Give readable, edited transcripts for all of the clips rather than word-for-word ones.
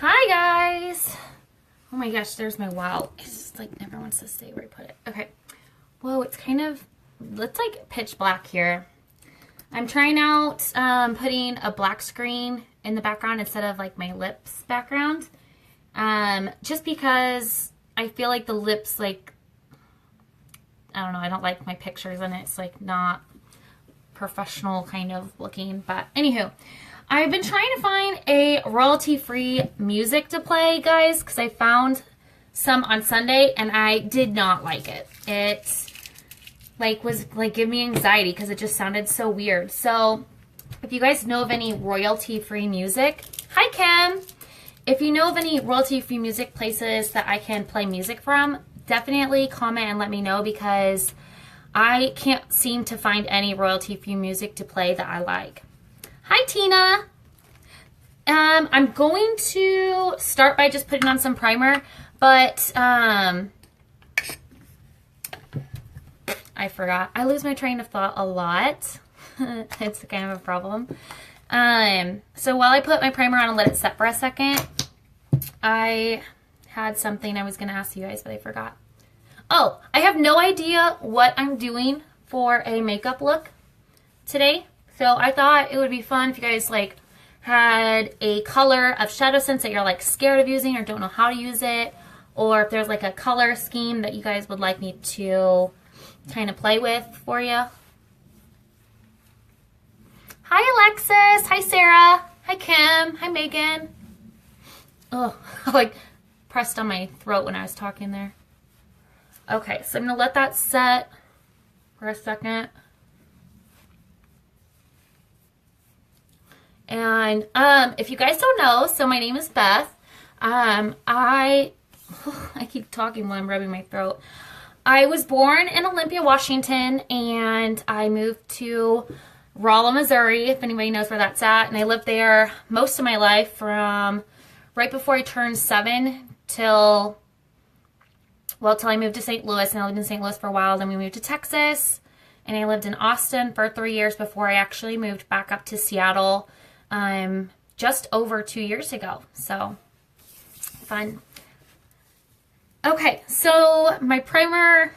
Hi guys! Oh my gosh, there's my wow. It's just like never wants to stay where I put it. Okay. Whoa, it's like pitch black here. I'm trying out putting a black screen in the background instead of like my lips background. Just because I feel like the lips, like, I don't know, I don't like my pictures and it's like not professional kind of looking. But anywho, I've been trying to find a royalty-free music to play, guys, because I found some on Sunday and I did not like it. It was giving me anxiety because it just sounded so weird. So if you guys know of any royalty-free music, hi Kim. If you know of any royalty-free music places that I can play music from, definitely comment and let me know because I can't seem to find any royalty-free music to play that I like. Hi, Tina. I'm going to start by just putting on some primer, but I forgot. I lose my train of thought a lot. It's kind of a problem. So while I put my primer on and let it set for a second, I had something I was going to ask you guys, but I forgot. Oh, I have no idea what I'm doing for a makeup look today. So I thought it would be fun if you guys like had a color of shadow sense that you're like scared of using or don't know how to use it, or if there's like a color scheme that you guys would like me to kind of play with for you. Hi Alexis, hi Sarah, hi Kim, hi Megan. Oh, I like pressed on my throat when I was talking there. Okay, so I'm gonna let that set for a second. And if you guys don't know, so my name is Beth. I keep talking while I'm rubbing my throat. I was born in Olympia, Washington, and I moved to Rolla, Missouri, if anybody knows where that's at. And I lived there most of my life from right before I turned 7 till I moved to St. Louis. And I lived in St. Louis for a while. Then we moved to Texas. And I lived in Austin for 3 years before I actually moved back up to Seattle just over 2 years ago. So fun. Okay, so my primer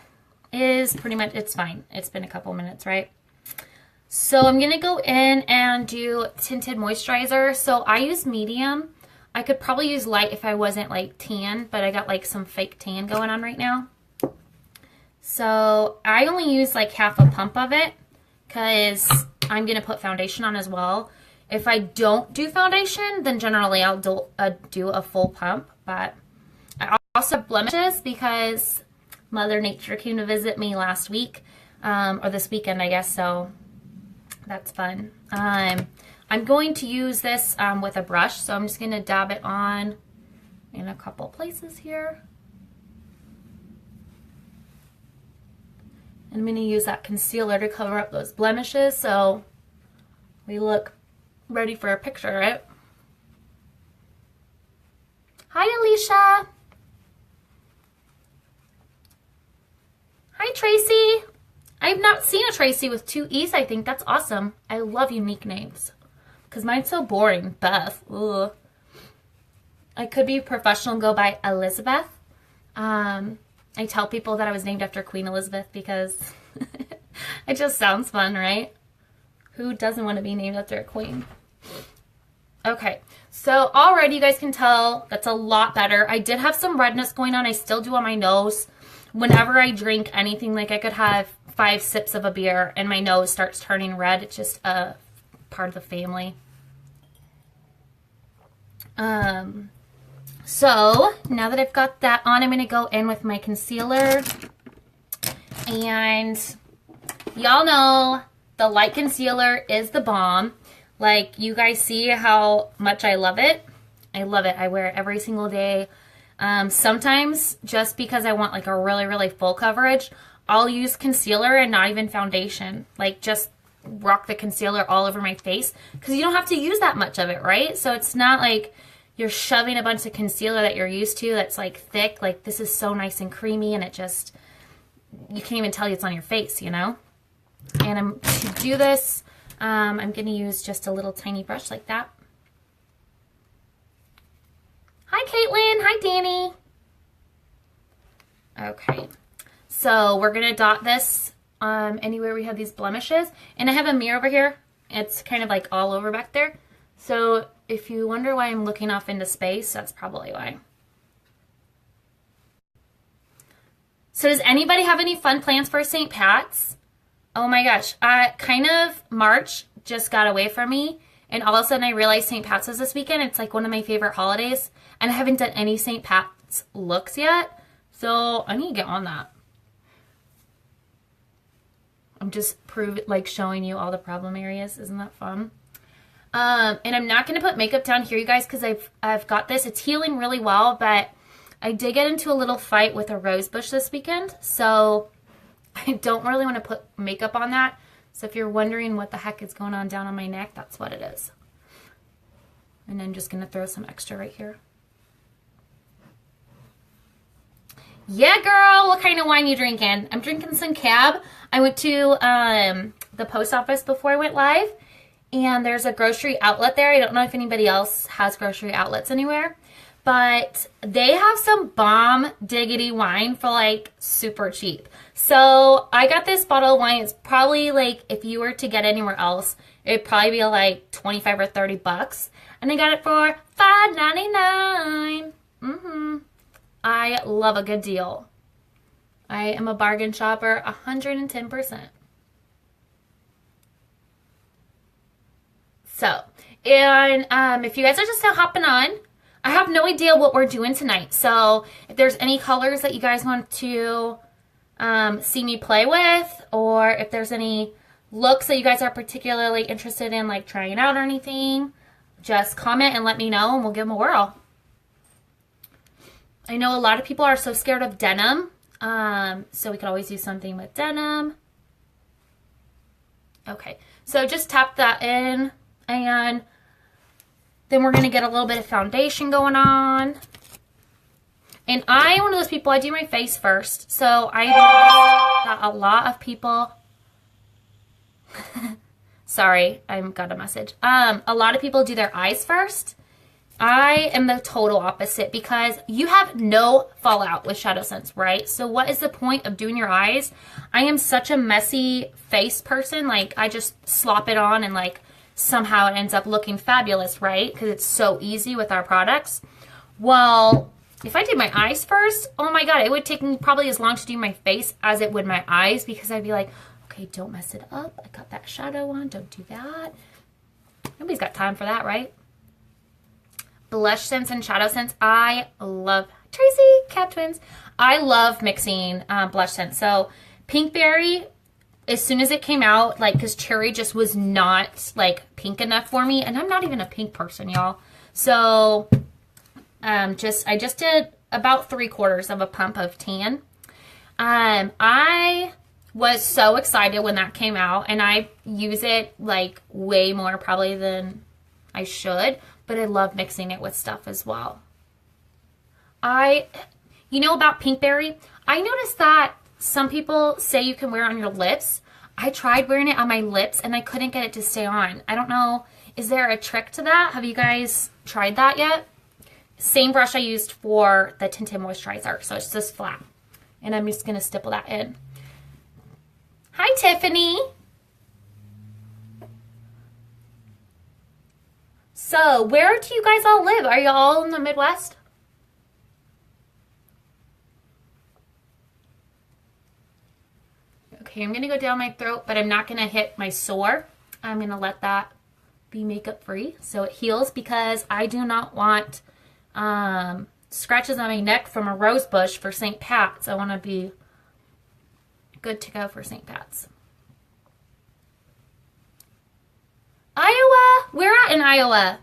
is pretty much, it's fine. It's been a couple minutes, right? So I'm going to go in and do tinted moisturizer. So I use medium. I could probably use light if I wasn't like tan, but I got like some fake tan going on right now. So I only use like half a pump of it because I'm going to put foundation on as well. If I don't do foundation, then generally I'll do a full pump. But I also have blemishes because Mother Nature came to visit me last week, or this weekend, I guess, so that's fun. I'm going to use this with a brush, so I'm just going to dab it on in a couple places here. And I'm going to use that concealer to cover up those blemishes so we look ready for a picture, right? Hi, Alicia. Hi, Tracy. I've not seen a Tracy with 2 E's, I think. That's awesome. I love unique names. Because mine's so boring. Beth. Ugh. I could be professional and go by Elizabeth. I tell people that I was named after Queen Elizabeth because it just sounds fun, right? Who doesn't want to be named after a queen? Okay, so already you guys can tell that's a lot better. I did have some redness going on. I still do on my nose. Whenever I drink anything, like I could have 5 sips of a beer and my nose starts turning red. It's just a part of the family. So now that I've got that on, I'm going to go in with my concealer. And y'all know the light concealer is the bomb. Like, you guys see how much I love it. I love it. I wear it every single day. Sometimes, just because I want like a really, really full coverage, I'll use concealer and not even foundation. Like, just rock the concealer all over my face. Because you don't have to use that much of it, right? So it's not like you're shoving a bunch of concealer that you're used to that's like thick. Like, this is so nice and creamy and it just, you can't even tell it's on your face, you know? And to do this, I'm going to use just a little tiny brush like that. Hi, Caitlin. Hi, Danny. Okay, so we're going to dot this anywhere we have these blemishes. And I have a mirror over here. It's kind of like all over back there. So if you wonder why I'm looking off into space, that's probably why. So does anybody have any fun plans for St. Pat's? Oh my gosh, kind of March just got away from me. And all of a sudden I realized St. Pat's was this weekend. It's like one of my favorite holidays. And I haven't done any St. Pat's looks yet. So I need to get on that. I'm just showing you all the problem areas. Isn't that fun? And I'm not going to put makeup down here, you guys, because I've got this. It's healing really well, but I did get into a little fight with a rose bush this weekend. So I don't really want to put makeup on that. So if you're wondering what the heck is going on down on my neck, that's what it is. And I'm just going to throw some extra right here. Yeah, girl, what kind of wine you drinking? I'm drinking some Cab. I went to the post office before I went live, and there's a grocery outlet there. I don't know if anybody else has grocery outlets anywhere, but they have some bomb diggity wine for like super cheap. So I got this bottle of wine. It's probably like, if you were to get anywhere else, it'd probably be like 25 or 30 bucks. And I got it for $5.99. I love a good deal. I am a bargain shopper 110%. So, and if you guys are just now hopping on, I have no idea what we're doing tonight. So if there's any colors that you guys want to see me play with, or if there's any looks that you guys are particularly interested in, like trying out or anything, just comment and let me know and we'll give them a whirl. I know a lot of people are so scared of denim, so we could always do something with denim. Okay, so just tap that in, and then we're going to get a little bit of foundation going on. And I'm one of those people, I do my face first. So I got a lot of people. Sorry, I got a message. A lot of people do their eyes first. I am the total opposite because you have no fallout with Shadow Sense, right? So what is the point of doing your eyes? I am such a messy face person. Like, I just slop it on and like somehow it ends up looking fabulous, right? Because it's so easy with our products. Well, if I did my eyes first, oh my God, it would take me probably as long to do my face as it would my eyes, because I'd be like, okay, don't mess it up. I got that shadow on. Don't do that. Nobody's got time for that, right? Blush Sense and Shadow Sense. I love, Tracy, Cat Twins. I love mixing blush scents. So Pinkberry, as soon as it came out, like, because Cherry just was not like pink enough for me. And I'm not even a pink person, y'all. So I just did about 3/4 of a pump of tan. I was so excited when that came out, and I use it like way more probably than I should, but I love mixing it with stuff as well. You know about Pinkberry? I noticed that some people say you can wear it on your lips. I tried wearing it on my lips and I couldn't get it to stay on. I don't know. Is there a trick to that? Have you guys tried that yet? Same brush I used for the tinted moisturizer. So it's just flat. And I'm just going to stipple that in. Hi, Tiffany. So where do you guys all live? Are you all in the Midwest? Okay, I'm going to go down my throat, but I'm not going to hit my sore. I'm going to let that be makeup free so it heals, because I do not want scratches on my neck from a rose bush for St. Pat's. I want to be good to go for St. Pat's. Iowa? Where at in Iowa?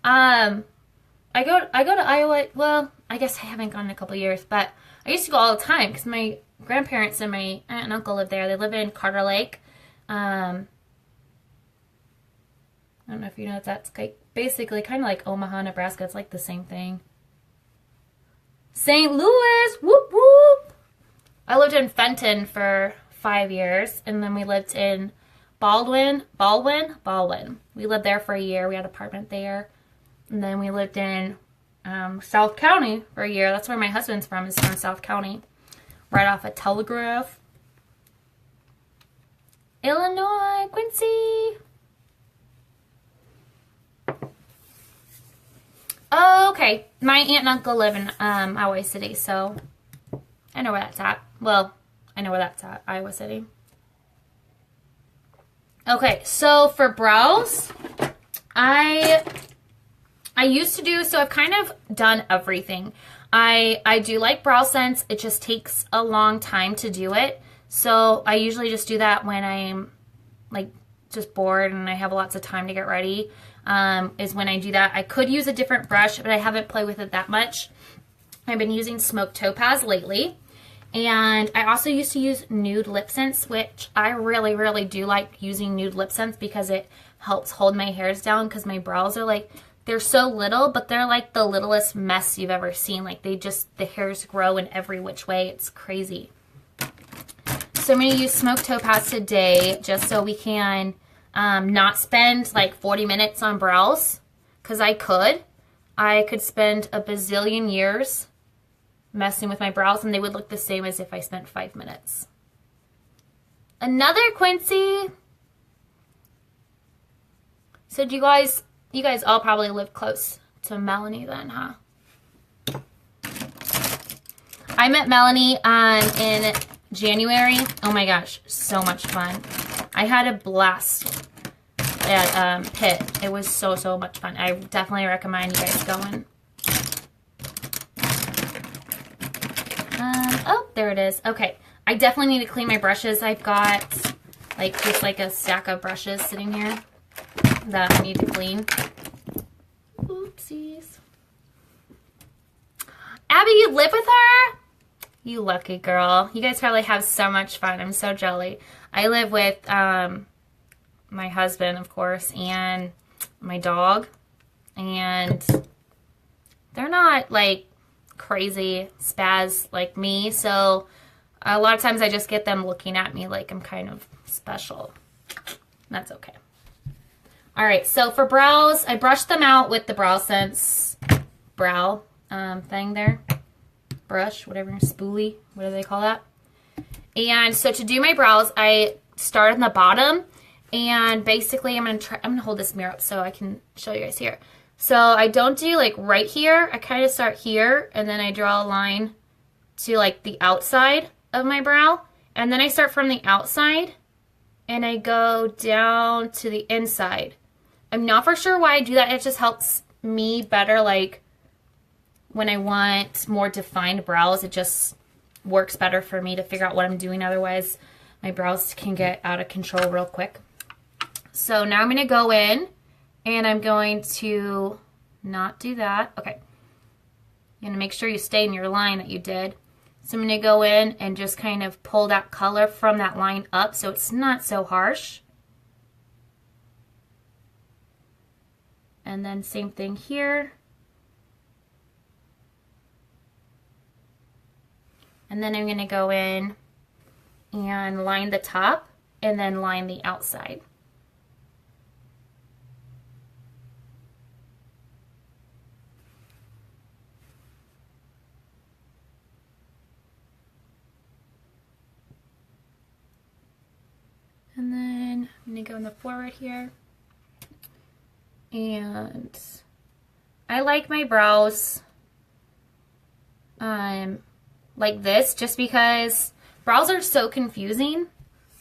I go to Iowa, well, I guess I haven't gone in a couple years, but I used to go all the time because my grandparents and my aunt and uncle live there. They live in Carter Lake. I don't know if you know, that's like basically kind of like Omaha, Nebraska. It's like the same thing. St. Louis, whoop whoop. I lived in Fenton for 5 years, and then we lived in Baldwin. We lived there for a year. We had an apartment there. And then we lived in South County for a year. That's where my husband's from, is from South County. Right off of Telegraph. Illinois, Quincy. Okay, my aunt and uncle live in Iowa City, so I know where that's at. Well, I know where that's at, Iowa City. Okay, so for brows, I used to do, so I've kind of done everything. I do like EyeSense. It just takes a long time to do it. So I usually just do that when I'm like just bored and I have lots of time to get ready, is when I do that. I could use a different brush, but I haven't played with it that much. I've been using smoked topaz lately. And I also used to use nude lip sense, which I really, really do like using nude lip sense because it helps hold my hairs down, because my brows are like, they're so little, but they're like the littlest mess you've ever seen. Like the hairs grow in every which way. It's crazy. So I'm going to use smoked topaz today just so we can not spend like 40 minutes on brows, because I could spend a bazillion years messing with my brows and they would look the same as if I spent 5 minutes. Another Quincy. So do you guys all probably live close to Melanie then, huh? I met Melanie in January. Oh my gosh, so much fun. I had a blast at Pitt. It was so much fun. I definitely recommend you guys going. Oh, there it is. Okay, I definitely need to clean my brushes. I've got like just like a stack of brushes sitting here that I need to clean. Oopsies. Abby, you live with her? You lucky girl. You guys probably have so much fun. I'm so jelly. I live with my husband, of course, and my dog. And they're not like crazy spaz like me. So a lot of times I just get them looking at me like I'm kind of special. That's okay. All right, so for brows, I brushed them out with the EyeSense brow thing there. Brush, whatever, spoolie, what do they call that? And so to do my brows, I start on the bottom, and basically I'm gonna hold this mirror up so I can show you guys here. So I don't do like right here. I kind of start here, and then I draw a line to like the outside of my brow, and then I start from the outside and I go down to the inside. I'm not for sure why I do that. It just helps me better, like when I want more defined brows. It just works better for me to figure out what I'm doing. Otherwise, my brows can get out of control real quick. So now I'm going to go in and I'm going to not do that. Okay. You're going to make sure you stay in your line that you did. So I'm going to go in and just kind of pull that color from that line up so it's not so harsh. And then same thing here. And then I'm going to go in and line the top and then line the outside. And then I'm going to go in the forward here. And I like my brows like this just because brows are so confusing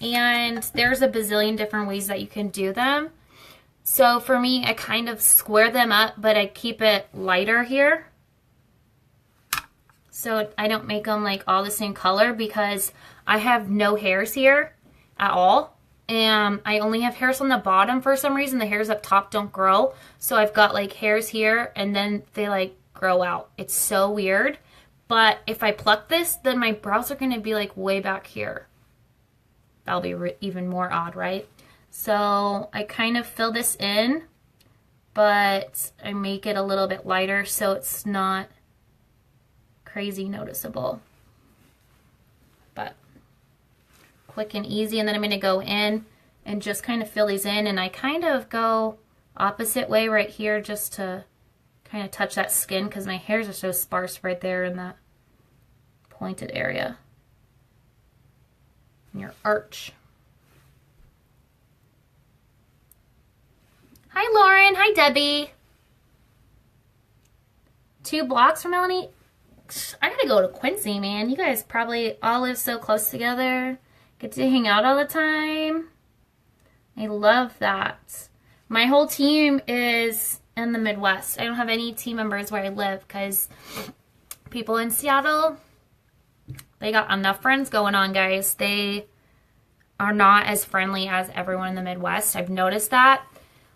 and there's a bazillion different ways that you can do them. So for me, I kind of square them up, but I keep it lighter here. So I don't make them like all the same color because I have no hairs here at all. And I only have hairs on the bottom for some reason. The hairs up top don't grow. So I've got like hairs here and then they like grow out. It's so weird. But if I pluck this, then my brows are going to be like way back here. That'll be even more odd, right? So I kind of fill this in, but I make it a little bit lighter so it's not crazy noticeable. But quick and easy. And then I'm going to go in and just kind of fill these in, and I kind of go opposite way right here just to kind of touch that skin because my hairs are so sparse right there in that pointed area. In your arch. Hi, Lauren. Hi, Debbie. 2 blocks from Melanie. I gotta go to Quincy, man. You guys probably all live so close together. Get to hang out all the time. I love that. My whole team is in the Midwest. I don't have any team members where I live because people in Seattle, they got enough friends going on, guys. They are not as friendly as everyone in the Midwest. I've noticed that.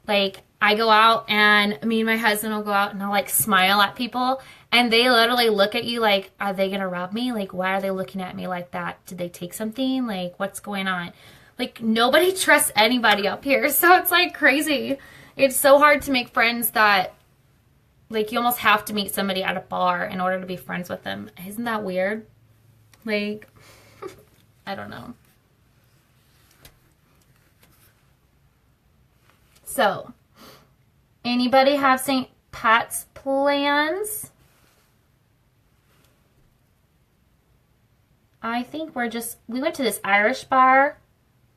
Like, I go out and me and my husband will go out and I'll like smile at people and they literally look at you like, are they gonna rob me? Like, why are they looking at me like that? Did they take something? Like, what's going on? Like, nobody trusts anybody up here. So it's like crazy. It's so hard to make friends that like you almost have to meet somebody at a bar in order to be friends with them. Isn't that weird? Like, I don't know. So, anybody have St. Pat's plans? I think we went to this Irish bar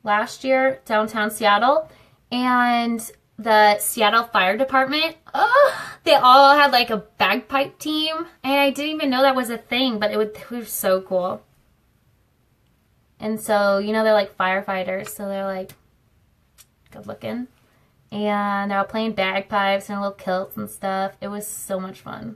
last year, downtown Seattle, and the Seattle Fire Department, they all had like a bagpipe team, and I didn't even know that was a thing, but it was so cool. And so, you know, they're like firefighters, so they're like good looking. And they were playing bagpipes and little kilts and stuff. It was so much fun.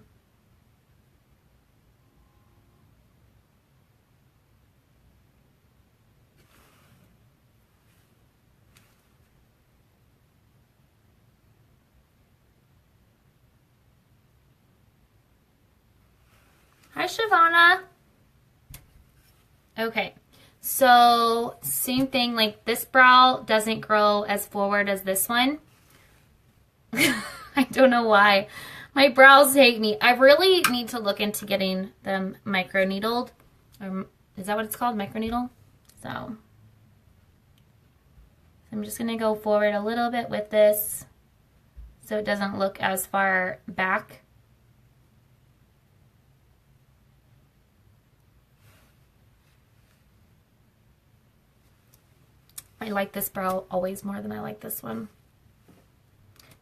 Hi, Shavana. Okay, so same thing, like this brow doesn't grow as forward as this one. I don't know why. My brows hate me. I really need to look into getting them micro needled. Is that what it's called? Micro needle? So I'm just going to go forward a little bit with this so it doesn't look as far back. I like this brow always more than I like this one.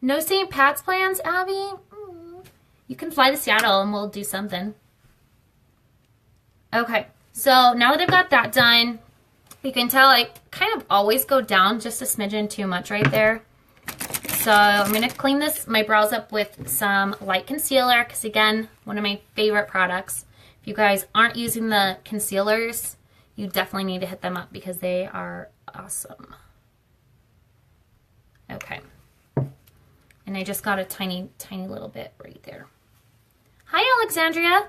No St. Pat's plans, Abby? You can fly to Seattle and we'll do something. Okay, so now that I've got that done, you can tell I kind of always go down just a smidgen too much right there. So I'm going to clean my brows up with some light concealer because, again, one of my favorite products. If you guys aren't using the concealers, you definitely need to hit them up because they are awesome. Okay. And I just got a tiny, tiny little bit right there. Hi, Alexandria.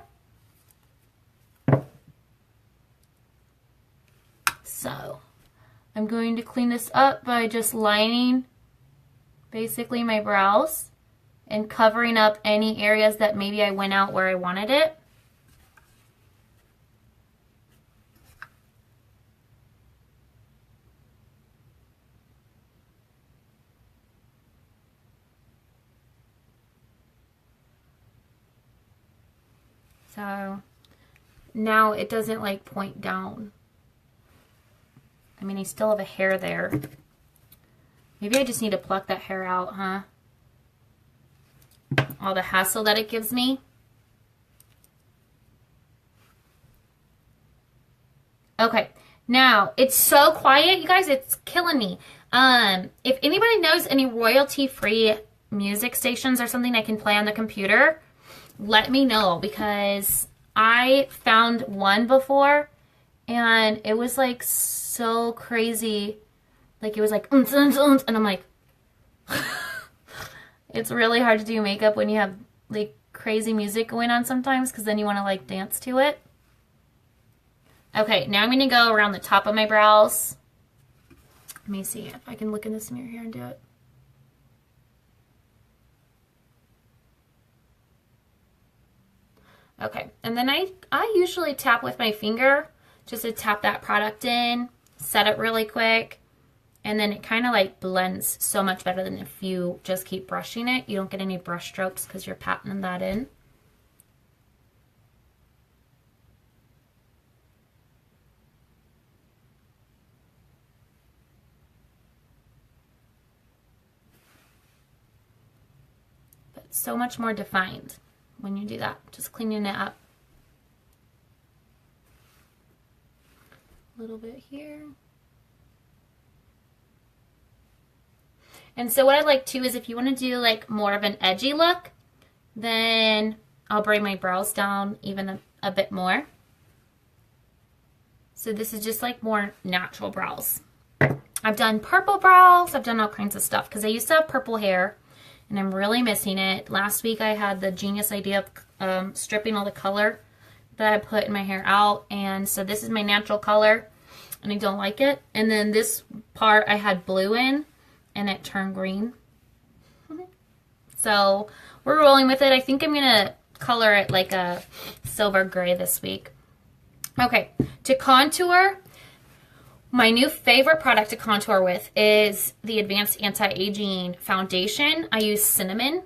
So, I'm going to clean this up by just lining basically my brows and covering up any areas that maybe I went out where I wanted it. So now it doesn't like point down. I mean, I still have a hair there. Maybe I just need to pluck that hair out, huh? All the hassle that it gives me. Okay, now it's so quiet, you guys, it's killing me. If anybody knows any royalty-free music stations or something I can play on the computer, let me know, because I found one before and it was like so crazy. Like it was like, and I'm like, it's really hard to do makeup when you have like crazy music going on sometimes, because then you want to like dance to it. Okay, now I'm going to go around the top of my brows. Let me see if I can look in this mirror here and do it. Okay, and then I usually tap with my finger just to tap that product in, set it really quick, And then it kind of like blends so much better than if you just keep brushing it. You don't get any brush strokes because you're patting that in. But it's so much more defined when you do that. Just cleaning it up. A little bit here. And so what I like too is if you want to do like more of an edgy look, then I'll bring my brows down even a bit more. So this is just like more natural brows. I've done purple brows. I've done all kinds of stuff because I used to have purple hair and I'm really missing it. Last week I had the genius idea of stripping all the color that I put in my hair out. And so this is my natural color and I don't like it. And then this part I had blue in. And it turned green. So we're rolling with it. I think I'm going to color it like a silver gray this week. Okay, to contour, my new favorite product to contour with is the Advanced Anti-Aging Foundation. I use Cinnamon.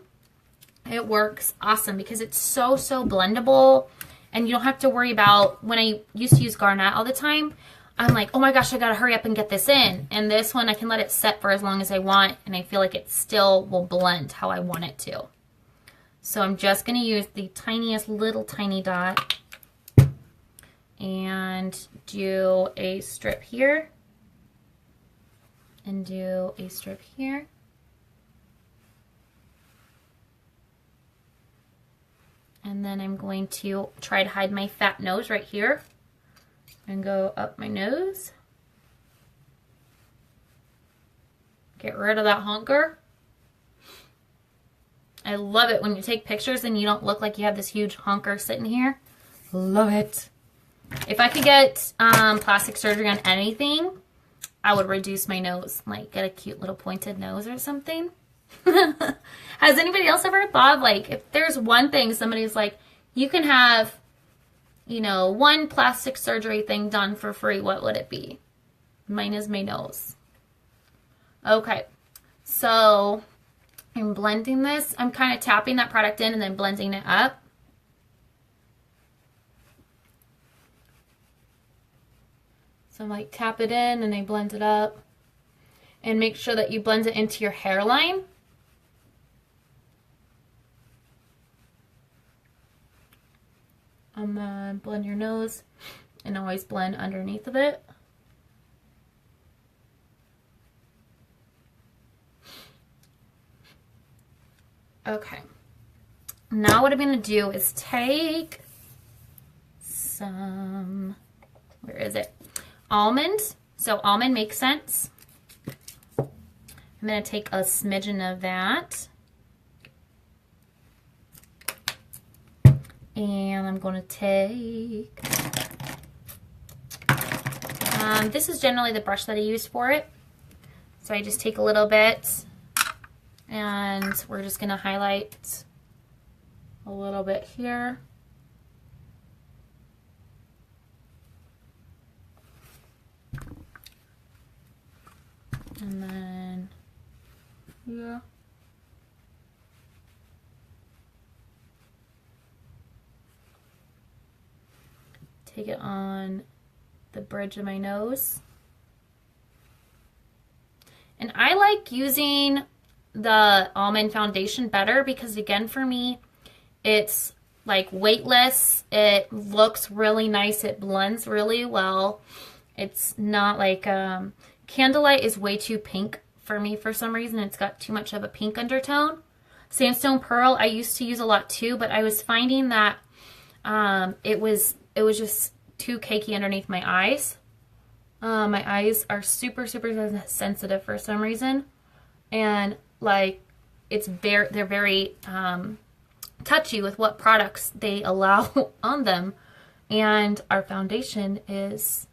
It works awesome because it's so blendable. And you don't have to worry about, when I used to use Garnet all the time, I'm like, oh my gosh, I gotta hurry up and get this in. And this one, I can let it set for as long as I want, and I feel like it still will blend how I want it to. So I'm just gonna use the tiniest little tiny dot and do a strip here and do a strip here. And then I'm going to try to hide my fat nose right here. And go up my nose. Get rid of that honker. I love it when you take pictures and you don't look like you have this huge honker sitting here. Love it. If I could get plastic surgery on anything, I would reduce my nose. Like get a cute little pointed nose or something. Has anybody else ever thought of like, if there's one thing somebody's like, you can have, you know, one plastic surgery thing done for free, what would it be? Mine is my nose. Okay, so I'm blending this. I'm kind of tapping that product in and then blending it up. So I'm like tap it in and I blend it up. And make sure that you blend it into your hairline. And then blend your nose and always blend underneath of it. Okay. Now what I'm going to do is take some, where is it? Almond. So Almond MakeSense. I'm going to take a smidgen of that. And I'm going to take, this is generally the brush that I use for it. So I just take a little bit and we're just going to highlight a little bit here. And then, yeah. Take it on the bridge of my nose. And I like using the Almond foundation better because, again, for me, it's like weightless. It looks really nice. It blends really well. It's not like, Candlelight is way too pink for me for some reason. It's got too much of a pink undertone. Sandstone Pearl I used to use a lot too, but I was finding that it was just too cakey underneath my eyes. My eyes are super sensitive for some reason, and like they're very touchy with what products they allow on them. And our foundation is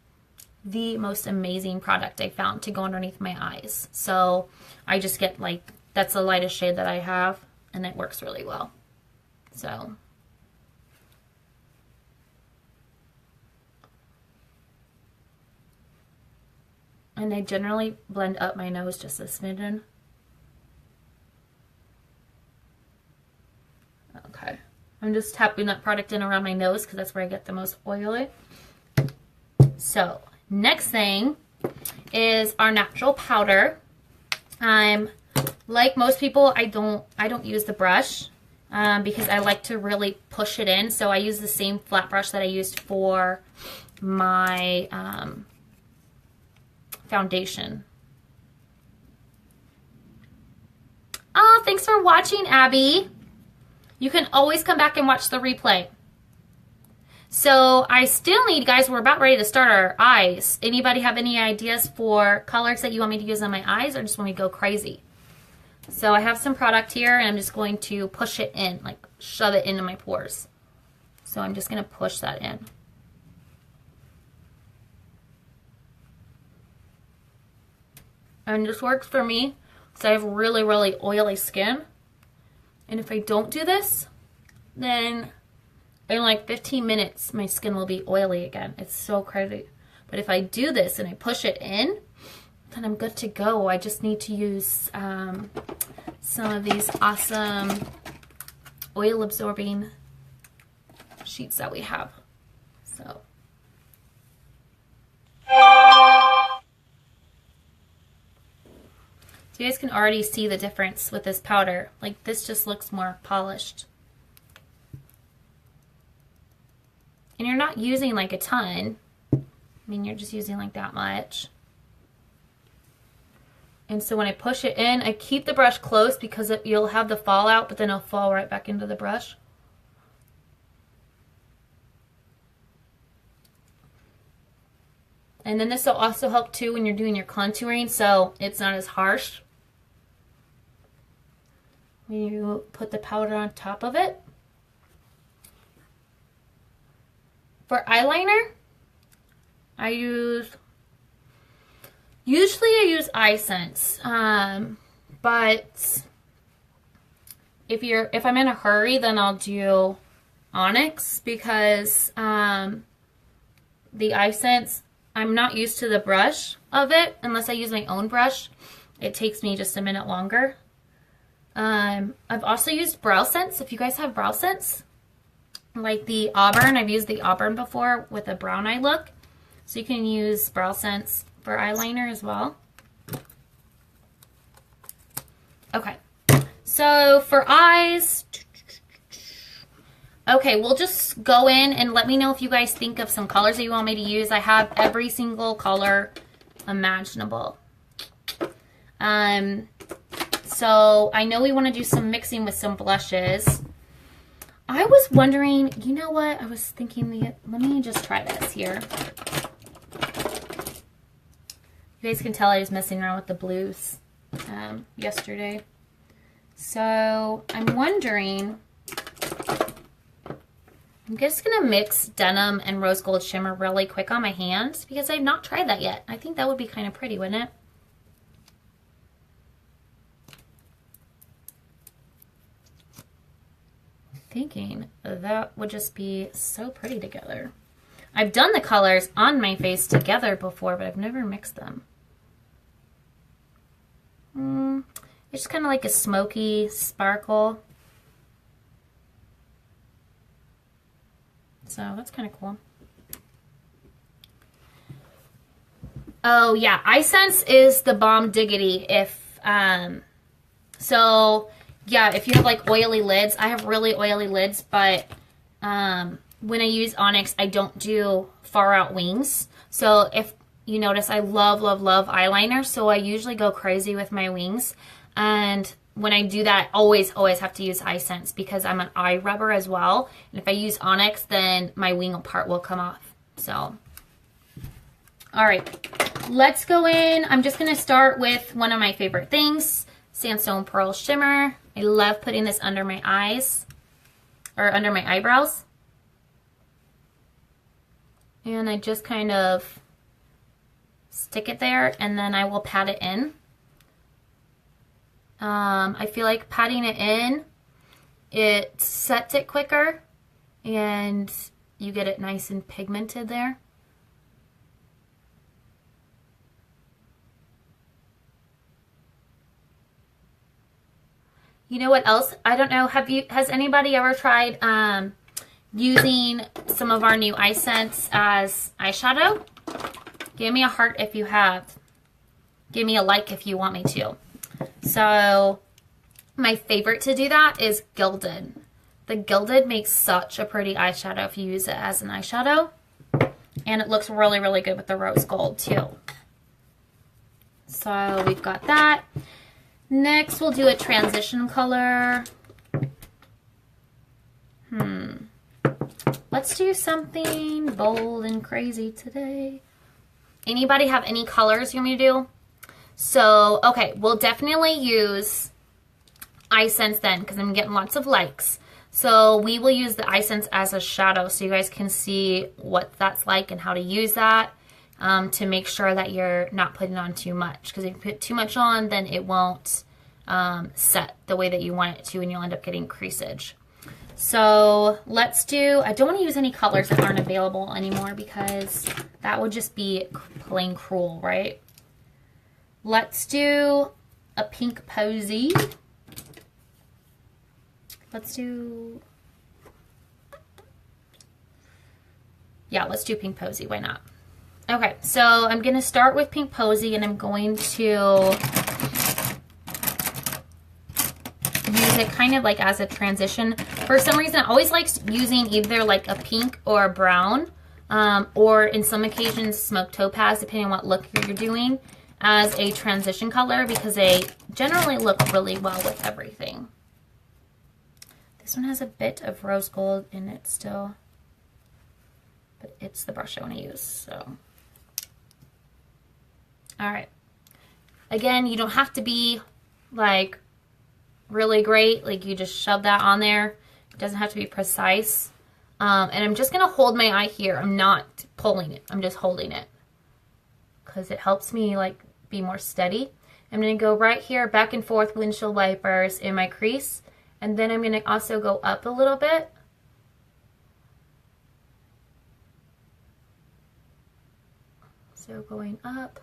the most amazing product I found to go underneath my eyes. So I just get like, that's the lightest shade that I have, and it works really well. So And I generally blend up my nose just a smidgen. Okay. I'm just tapping that product in around my nose because that's where I get the most oily. So, next thing is our natural powder. Like most people, I don't use the brush because I like to really push it in. So I use the same flat brush that I used for my foundation. Oh, thanks for watching, Abby. You can always come back and watch the replay. So I still need, guys, we're about ready to start our eyes. Anybody have any ideas for colors that you want me to use on my eyes, or just want me to go crazy? So I have some product here, and I'm just going to push it in, like shove it into my pores. So I'm just going to push that in. And this works for me because I have really, really oily skin. And if I don't do this, then in like 15 minutes, my skin will be oily again. It's so crazy. But if I do this and I push it in, then I'm good to go. I just need to use some of these awesome oil absorbing sheets that we have. So. You guys can already see the difference with this powder. Like, this just looks more polished. And you're not using like a ton. I mean, you're just using like that much. And so when I push it in, I keep the brush close because you'll have the fallout, but then it'll fall right back into the brush. And then this will also help too when you're doing your contouring, so it's not as harsh. When you put the powder on top of it. For eyeliner, usually I use EyeSense, but if I'm in a hurry, then I'll do Onyx because the EyeSense, I'm not used to the brush of it unless I use my own brush. It takes me just a minute longer. I've also used Brow Sense. If you guys have Brow Sense, like the Auburn, I've used the Auburn before with a brown eye look. So you can use Brow Sense for eyeliner as well. Okay, so for eyes, okay, we'll just go in and let me know if you guys think of some colors that you want me to use. I have every single color imaginable. So I know we want to do some mixing with some blushes. I was wondering, you know what? I was thinking, let me just try this here. You guys can tell I was messing around with the blues yesterday. So I'm wondering, I'm just going to mix denim and rose gold shimmer really quick on my hands because I've not tried that yet. I think that would be kind of pretty, wouldn't it? Thinking that would just be so pretty together. I've done the colors on my face together before, but I've never mixed them. It's kind of like a smoky sparkle. So that's kind of cool. Oh yeah, EyeSense is the bomb diggity. Yeah, if you have like oily lids, I have really oily lids, but when I use Onyx, I don't do far out wings. So if you notice, I love, love, love eyeliner, so I usually go crazy with my wings. And when I do that, always have to use EyeSense because I'm an eye rubber as well. And if I use Onyx, then my wing part will come off. So, all right, let's go in. I'm just going to start with one of my favorite things, Sandstone Pearl Shimmer. I love putting this under my eyes, or under my eyebrows. And I just kind of stick it there, and then I will pat it in. I feel like patting it in, it sets it quicker, and you get it nice and pigmented there. You know what else? I don't know. Has anybody ever tried using some of our new EyeSense as eyeshadow? Give me a heart if you have. Give me a like if you want me to. So my favorite to do that is Gilded. The Gilded makes such a pretty eyeshadow if you use it as an eyeshadow. And it looks really, really good with the rose gold too. So we've got that. Next, we'll do a transition color. Let's do something bold and crazy today. Anybody have any colors you want me to do? So, okay, we'll definitely use EyeSense then because I'm getting lots of likes. So we will use the EyeSense as a shadow so you guys can see what that's like and how to use that to make sure that you're not putting on too much. Because if you put too much on, then it won't set the way that you want it to and you'll end up getting creasage. So let's do, I don't want to use any colors that aren't available anymore because that would just be plain cruel, right? Let's do a pink Posey. Let's do, yeah, let's do pink Posey. Why not? Okay, so I'm going to start with pink Posey and I'm going to use it kind of like as a transition. For some reason, I always like using either like a pink or a brown, or in some occasions smoked topaz, depending on what look you're doing, as a transition color because they generally look really well with everything. This one has a bit of rose gold in it still, but it's the brush I want to use, so. All right. Again, you don't have to be like really great, like you just shove that on there. It doesn't have to be precise. And I'm just going to hold my eye here. I'm not pulling it. I'm just holding it because it helps me like be more steady. I'm going to go right here, back and forth, windshield wipers in my crease. And then I'm going to also go up a little bit. So going up.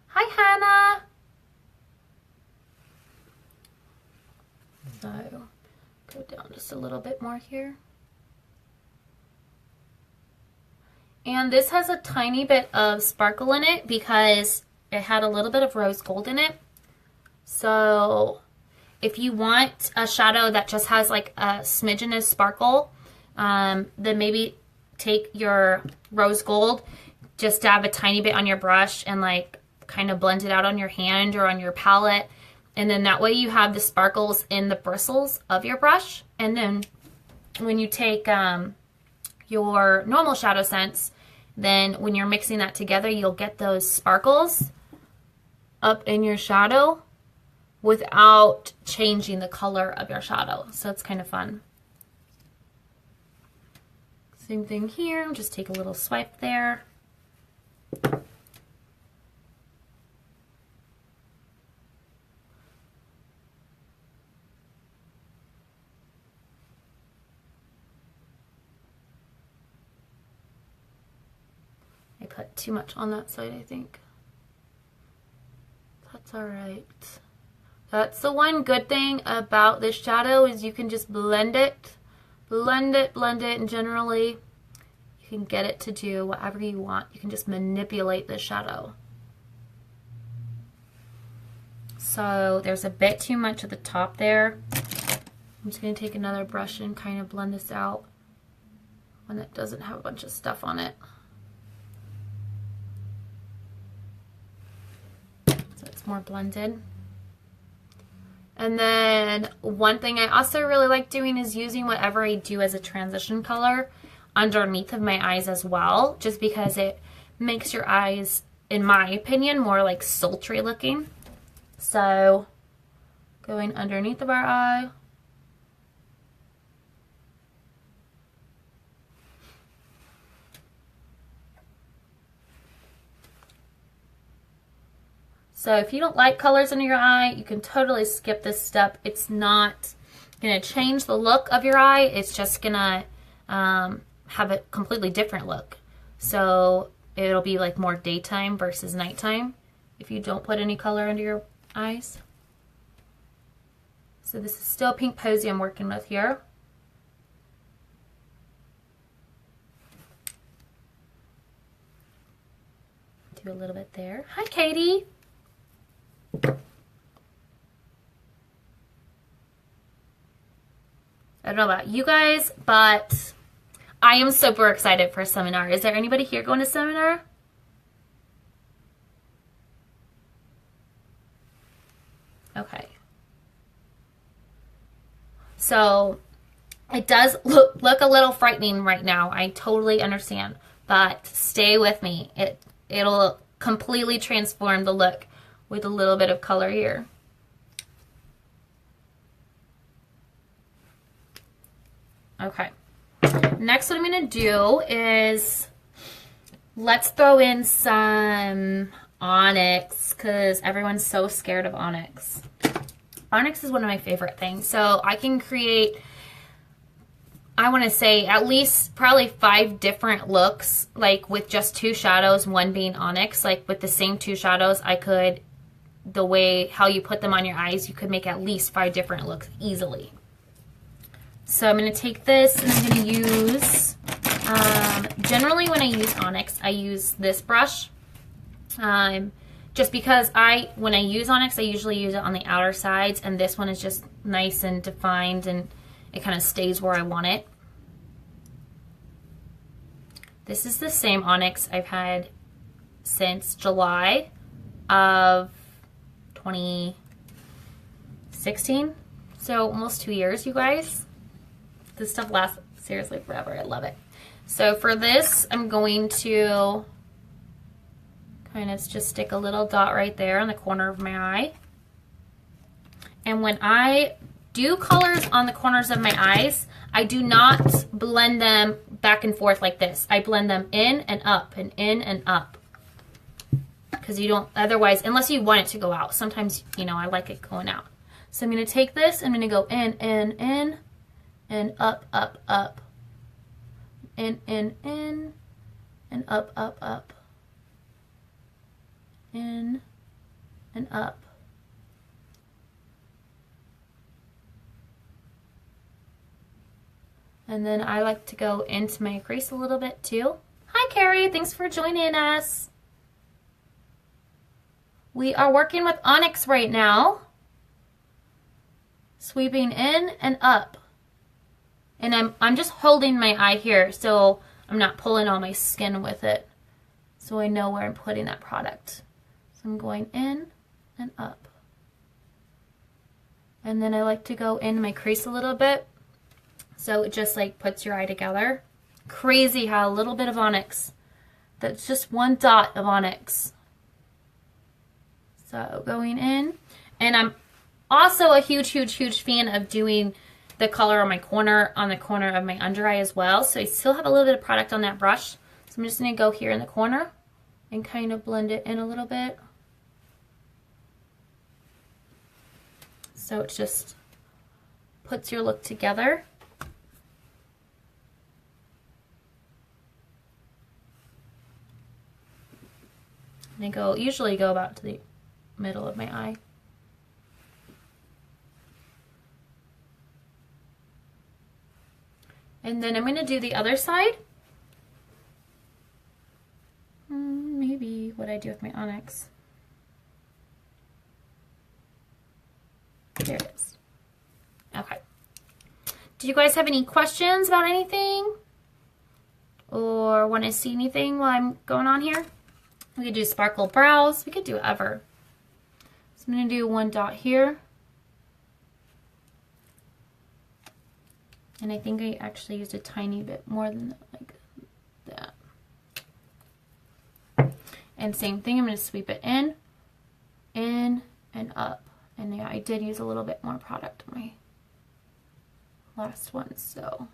Hi, Hannah. So go down just a little bit more here. And this has a tiny bit of sparkle in it because it had a little bit of rose gold in it. So if you want a shadow that just has like a smidgen of sparkle, then maybe take your rose gold, just dab a tiny bit on your brush and like kind of blend it out on your hand or on your palette. And then that way you have the sparkles in the bristles of your brush. And then when you take your normal shadow sense, then when you're mixing that together, you'll get those sparkles up in your shadow without changing the color of your shadow. So it's kind of fun. Same thing here, just take a little swipe there. I put too much on that side, I think. That's all right. That's the one good thing about this shadow is you can just blend it, and generally you can get it to do whatever you want. You can just manipulate the shadow. So there's a bit too much at the top there. I'm just going to take another brush and kind of blend this out when it doesn't have a bunch of stuff on it. So it's more blended. And then one thing I also really like doing is using whatever I do as a transition color underneath of my eyes as well, just because it makes your eyes, in my opinion, more like sultry looking. So going underneath of our eye. So if you don't like colors under your eye, you can totally skip this step. It's not going to change the look of your eye. It's just going to have a completely different look. So it'll be like more daytime versus nighttime if you don't put any color under your eyes. So this is still pink Posey I'm working with here. Do a little bit there. Hi, Katie. I don't know about you guys, but I am super excited for seminar. Is there anybody here going to seminar? Okay. So it does look a little frightening right now. I totally understand, but stay with me. It'll completely transform the look with a little bit of color here. Okay. Next, what I'm going to do is let's throw in some Onyx because everyone's so scared of Onyx. Onyx is one of my favorite things. So I can create, I want to say, at least probably 5 different looks, like with just 2 shadows, one being Onyx. Like with the same 2 shadows, I could, the way how you put them on your eyes, you could make at least 5 different looks easily. So I'm going to take this and I'm going to use, generally when I use Onyx, I use this brush. Just because when I use Onyx, I usually use it on the outer sides, and this one is just nice and defined and it kind of stays where I want it. This is the same Onyx I've had since July of 2016. So almost 2 years, you guys. This stuff lasts seriously forever. I love it. So for this, I'm going to kind of just stick a little dot right there on the corner of my eye. And when I do colors on the corners of my eyes, I do not blend them back and forth like this. I blend them in and up and in and up. Because you don't, otherwise, unless you want it to go out. Sometimes, you know, I like it going out. So I'm going to take this, I'm going to go in, and up, up, up. In, and up, up, up. In, and up. And then I like to go into my crease a little bit too. Hi Carrie, thanks for joining us. We are working with Onyx right now. Sweeping in and up. And I'm just holding my eye here so I'm not pulling all my skin with it. So I know where I'm putting that product. So I'm going in and up. And then I like to go in my crease a little bit. So it just like puts your eye together. Crazy how a little bit of Onyx. That's just one dot of Onyx. So going in. And I'm also a huge, huge, huge fan of doing the color on the corner of my under eye as well. So I still have a little bit of product on that brush. So I'm just going to go here in the corner and kind of blend it in a little bit. So it just puts your look together. And I usually go about to the middle of my eye. And then I'm going to do the other side. Maybe what I do with my Onyx. There it is. Okay. Do you guys have any questions about anything? Or want to see anything while I'm going on here? We could do sparkle brows. We could do whatever. So I'm going to do one dot here. And I think I actually used a tiny bit more than like that. And same thing, I'm going to sweep it in, and up. And yeah, I did use a little bit more product on my last one, so.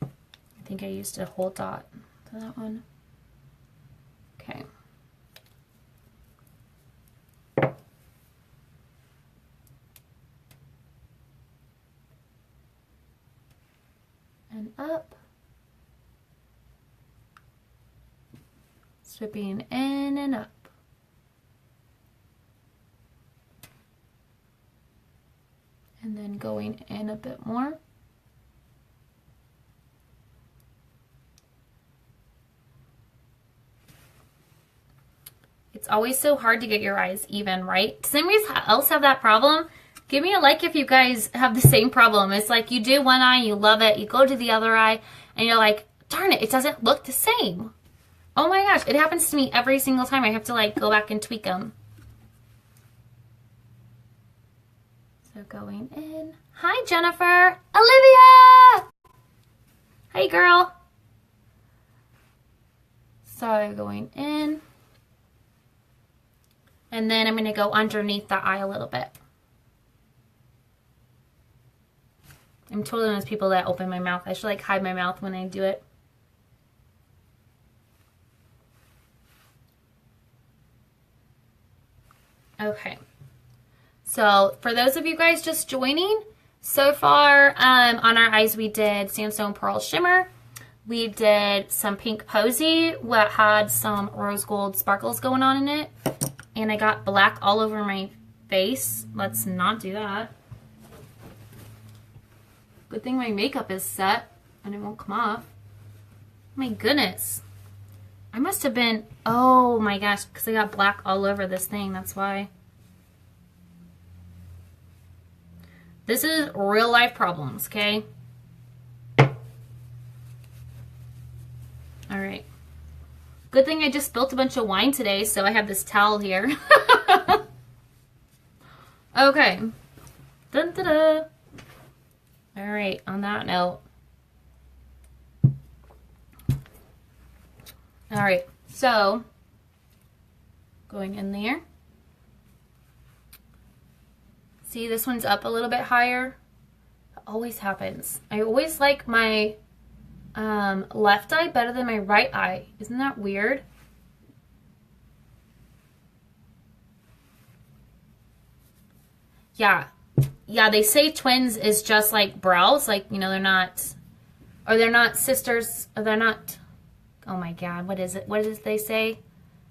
I think I used a whole dot to that one. Okay. up. Sweeping in and up. And then going in a bit more. It's always so hard to get your eyes even, right? Does anybody else have that problem? Give me a like if you guys have the same problem. It's like you do one eye, you love it, you go to the other eye, and you're like, darn it, it doesn't look the same. Oh my gosh, it happens to me every single time. I have to like go back and tweak them. So going in. Hi, Jennifer. Olivia! Hey, girl. So going in. And then I'm going to go underneath the eye a little bit. I'm totally one of those people that open my mouth. I should like hide my mouth when I do it. Okay. So for those of you guys just joining, so far on our eyes we did Sandstone Pearl Shimmer. We did some pink Posey that had some rose gold sparkles going on in it. And I got black all over my face. Let's not do that. Good thing my makeup is set and it won't come off. My goodness. I must have been, oh my gosh, because I got black all over this thing. That's why. This is real life problems, okay? All right. Good thing I just spilled a bunch of wine today, so I have this towel here. Okay. Dun, da, da. All right, on that note. All right, so going in there. See, this one's up a little bit higher. It always happens. I always like my left eye better than my right eye. Isn't that weird? Yeah. Yeah, they say twins is just like brows. Like, you know, they're not sisters. Or they're not, oh my God, what is it? What does they say?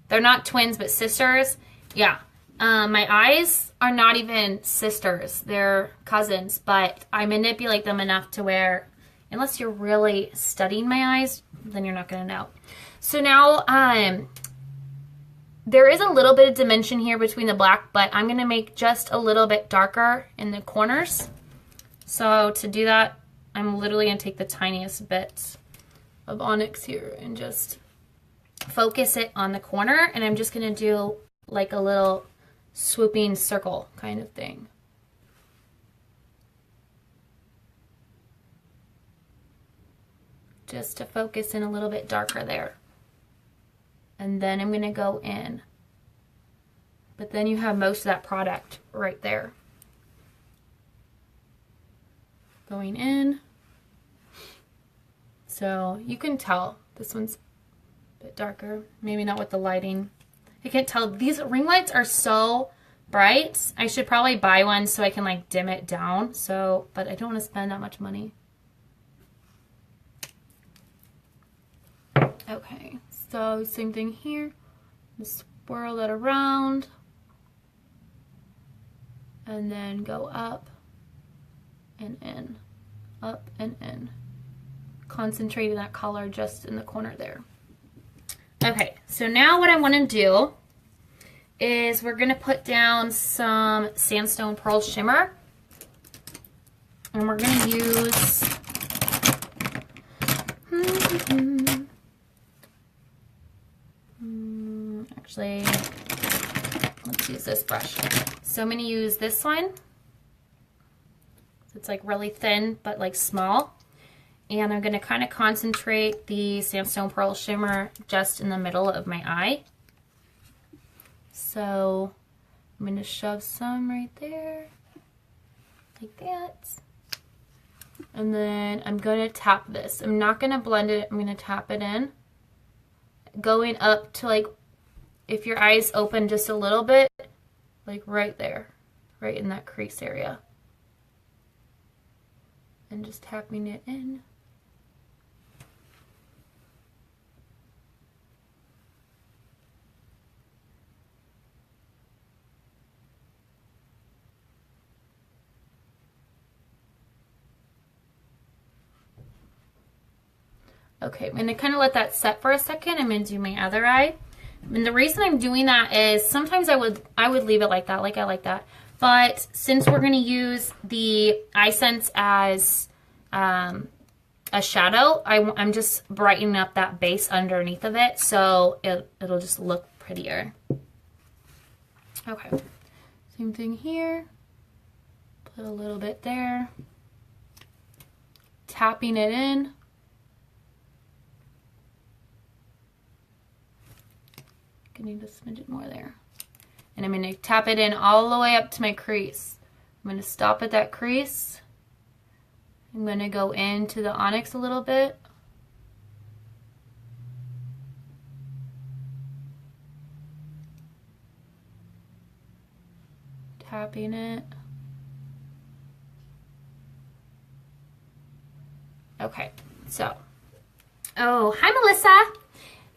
They're not twins, but sisters. Yeah. My eyes are not even sisters. They're cousins, but I manipulate them enough to where, unless you're really studying my eyes, then you're not going to know. So now, there is a little bit of dimension here between the black, but I'm going to make just a little bit darker in the corners. So to do that, I'm literally going to take the tiniest bit of Onyx here and just focus it on the corner. And I'm just going to do like a little swooping circle kind of thing. Just to focus in a little bit darker there. And then I'm going to go in. But then you have most of that product right there. Going in. So you can tell this one's a bit darker. Maybe not with the lighting. I can't tell. These ring lights are so bright. I should probably buy one so I can like dim it down. So, but I don't want to spend that much money. Okay, so same thing here. Just swirl it around. And then go up and in. Up and in. Concentrating that color just in the corner there. Okay, so now what I want to do is we're going to put down some Sandstone Pearl Shimmer. And we're going to use... Actually, let's use this brush. So I'm going to use this one. It's like really thin, but like small. And I'm going to kind of concentrate the Sandstone Pearl Shimmer just in the middle of my eye. So I'm going to shove some right there, like that. And then I'm going to tap this. I'm not going to blend it. I'm going to tap it in. Going up to like, if your eyes open just a little bit, like right there, right in that crease area. And just tapping it in. Okay, I'm going to kind of let that set for a second. I'm going to do my other eye. And the reason I'm doing that is sometimes I would leave it like that, like I like that. But since we're going to use the EyeSense as a shadow, I'm just brightening up that base underneath of it, so it'll just look prettier. Okay, same thing here. Put a little bit there. Tapping it in. I need a smidget more there. And I'm going to tap it in all the way up to my crease. I'm going to stop at that crease. I'm going to go into the Onyx a little bit. Tapping it. Okay, so. Oh, hi Melissa.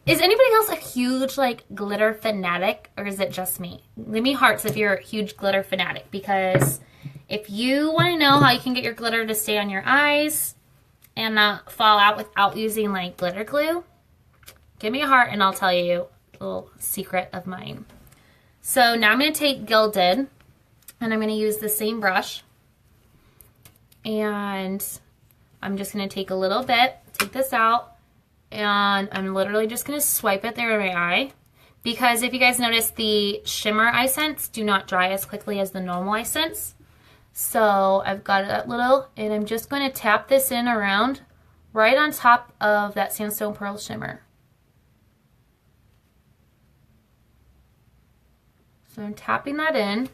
Is anybody else a huge like glitter fanatic, or is it just me? Leave me hearts if you're a huge glitter fanatic, because if you want to know how you can get your glitter to stay on your eyes and not fall out without using like glitter glue, give me a heart and I'll tell you a little secret of mine. So now I'm going to take Gilded and I'm going to use the same brush, and I'm just going to take a little bit, take this out, and I'm literally just going to swipe it there in my eye, because if you guys notice, the Shimmer EyeSense do not dry as quickly as the normal EyeSense. So I've got that little, and I'm just going to tap this in around right on top of that Sandstone Pearl Shimmer. So I'm tapping that in.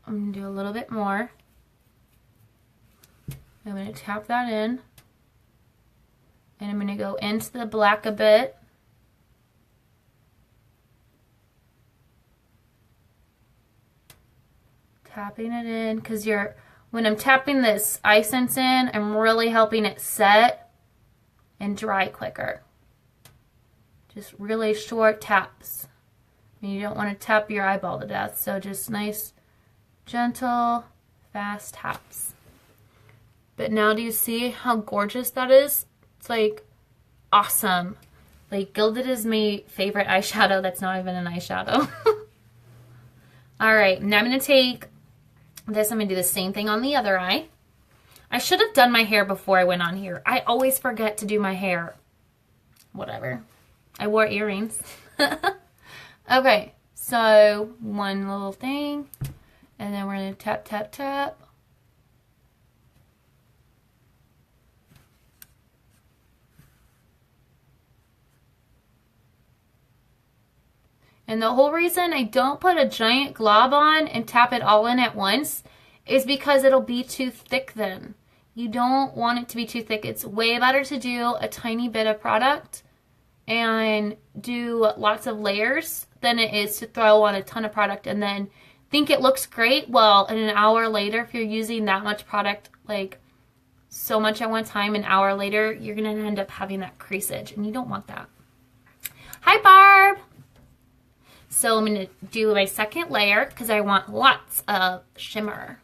I'm going to do a little bit more. I'm going to tap that in, and I'm going to go into the black a bit. Tapping it in, because when I'm tapping this EyeSense in, I'm really helping it set and dry quicker. Just really short taps. And you don't want to tap your eyeball to death, so just nice, gentle, fast taps. But now do you see how gorgeous that is? It's like awesome. Like Gilded is my favorite eyeshadow that's not even an eyeshadow. Alright, now I'm going to take this. I'm going to do the same thing on the other eye. I should have done my hair before I went on here. I always forget to do my hair. Whatever. I wore earrings. Okay, so one little thing. And then we're going to tap, tap, tap. And the whole reason I don't put a giant glob on and tap it all in at once is because it'll be too thick then. You don't want it to be too thick. It's way better to do a tiny bit of product and do lots of layers than it is to throw on a ton of product and then think it looks great. Well, in an hour later, if you're using that much product, like so much at one time, an hour later, you're going to end up having that creasage, and you don't want that. Hi, Barb! So I'm going to do my second layer because I want lots of shimmer.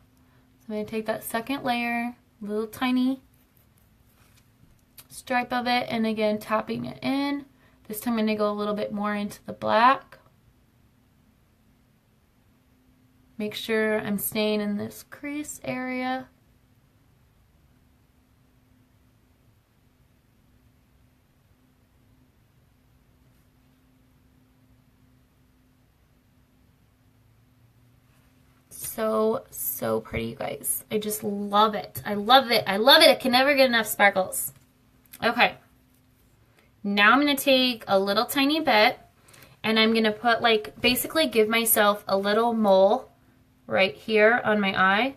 So I'm going to take that second layer, little tiny stripe of it, and again tapping it in. This time I'm going to go a little bit more into the black. Make sure I'm staying in this crease area. So pretty, you guys. I just love it. I love it. I love it. I can never get enough sparkles. Okay. Now I'm going to take a little tiny bit and I'm going to put like, basically give myself a little mole right here on my eye.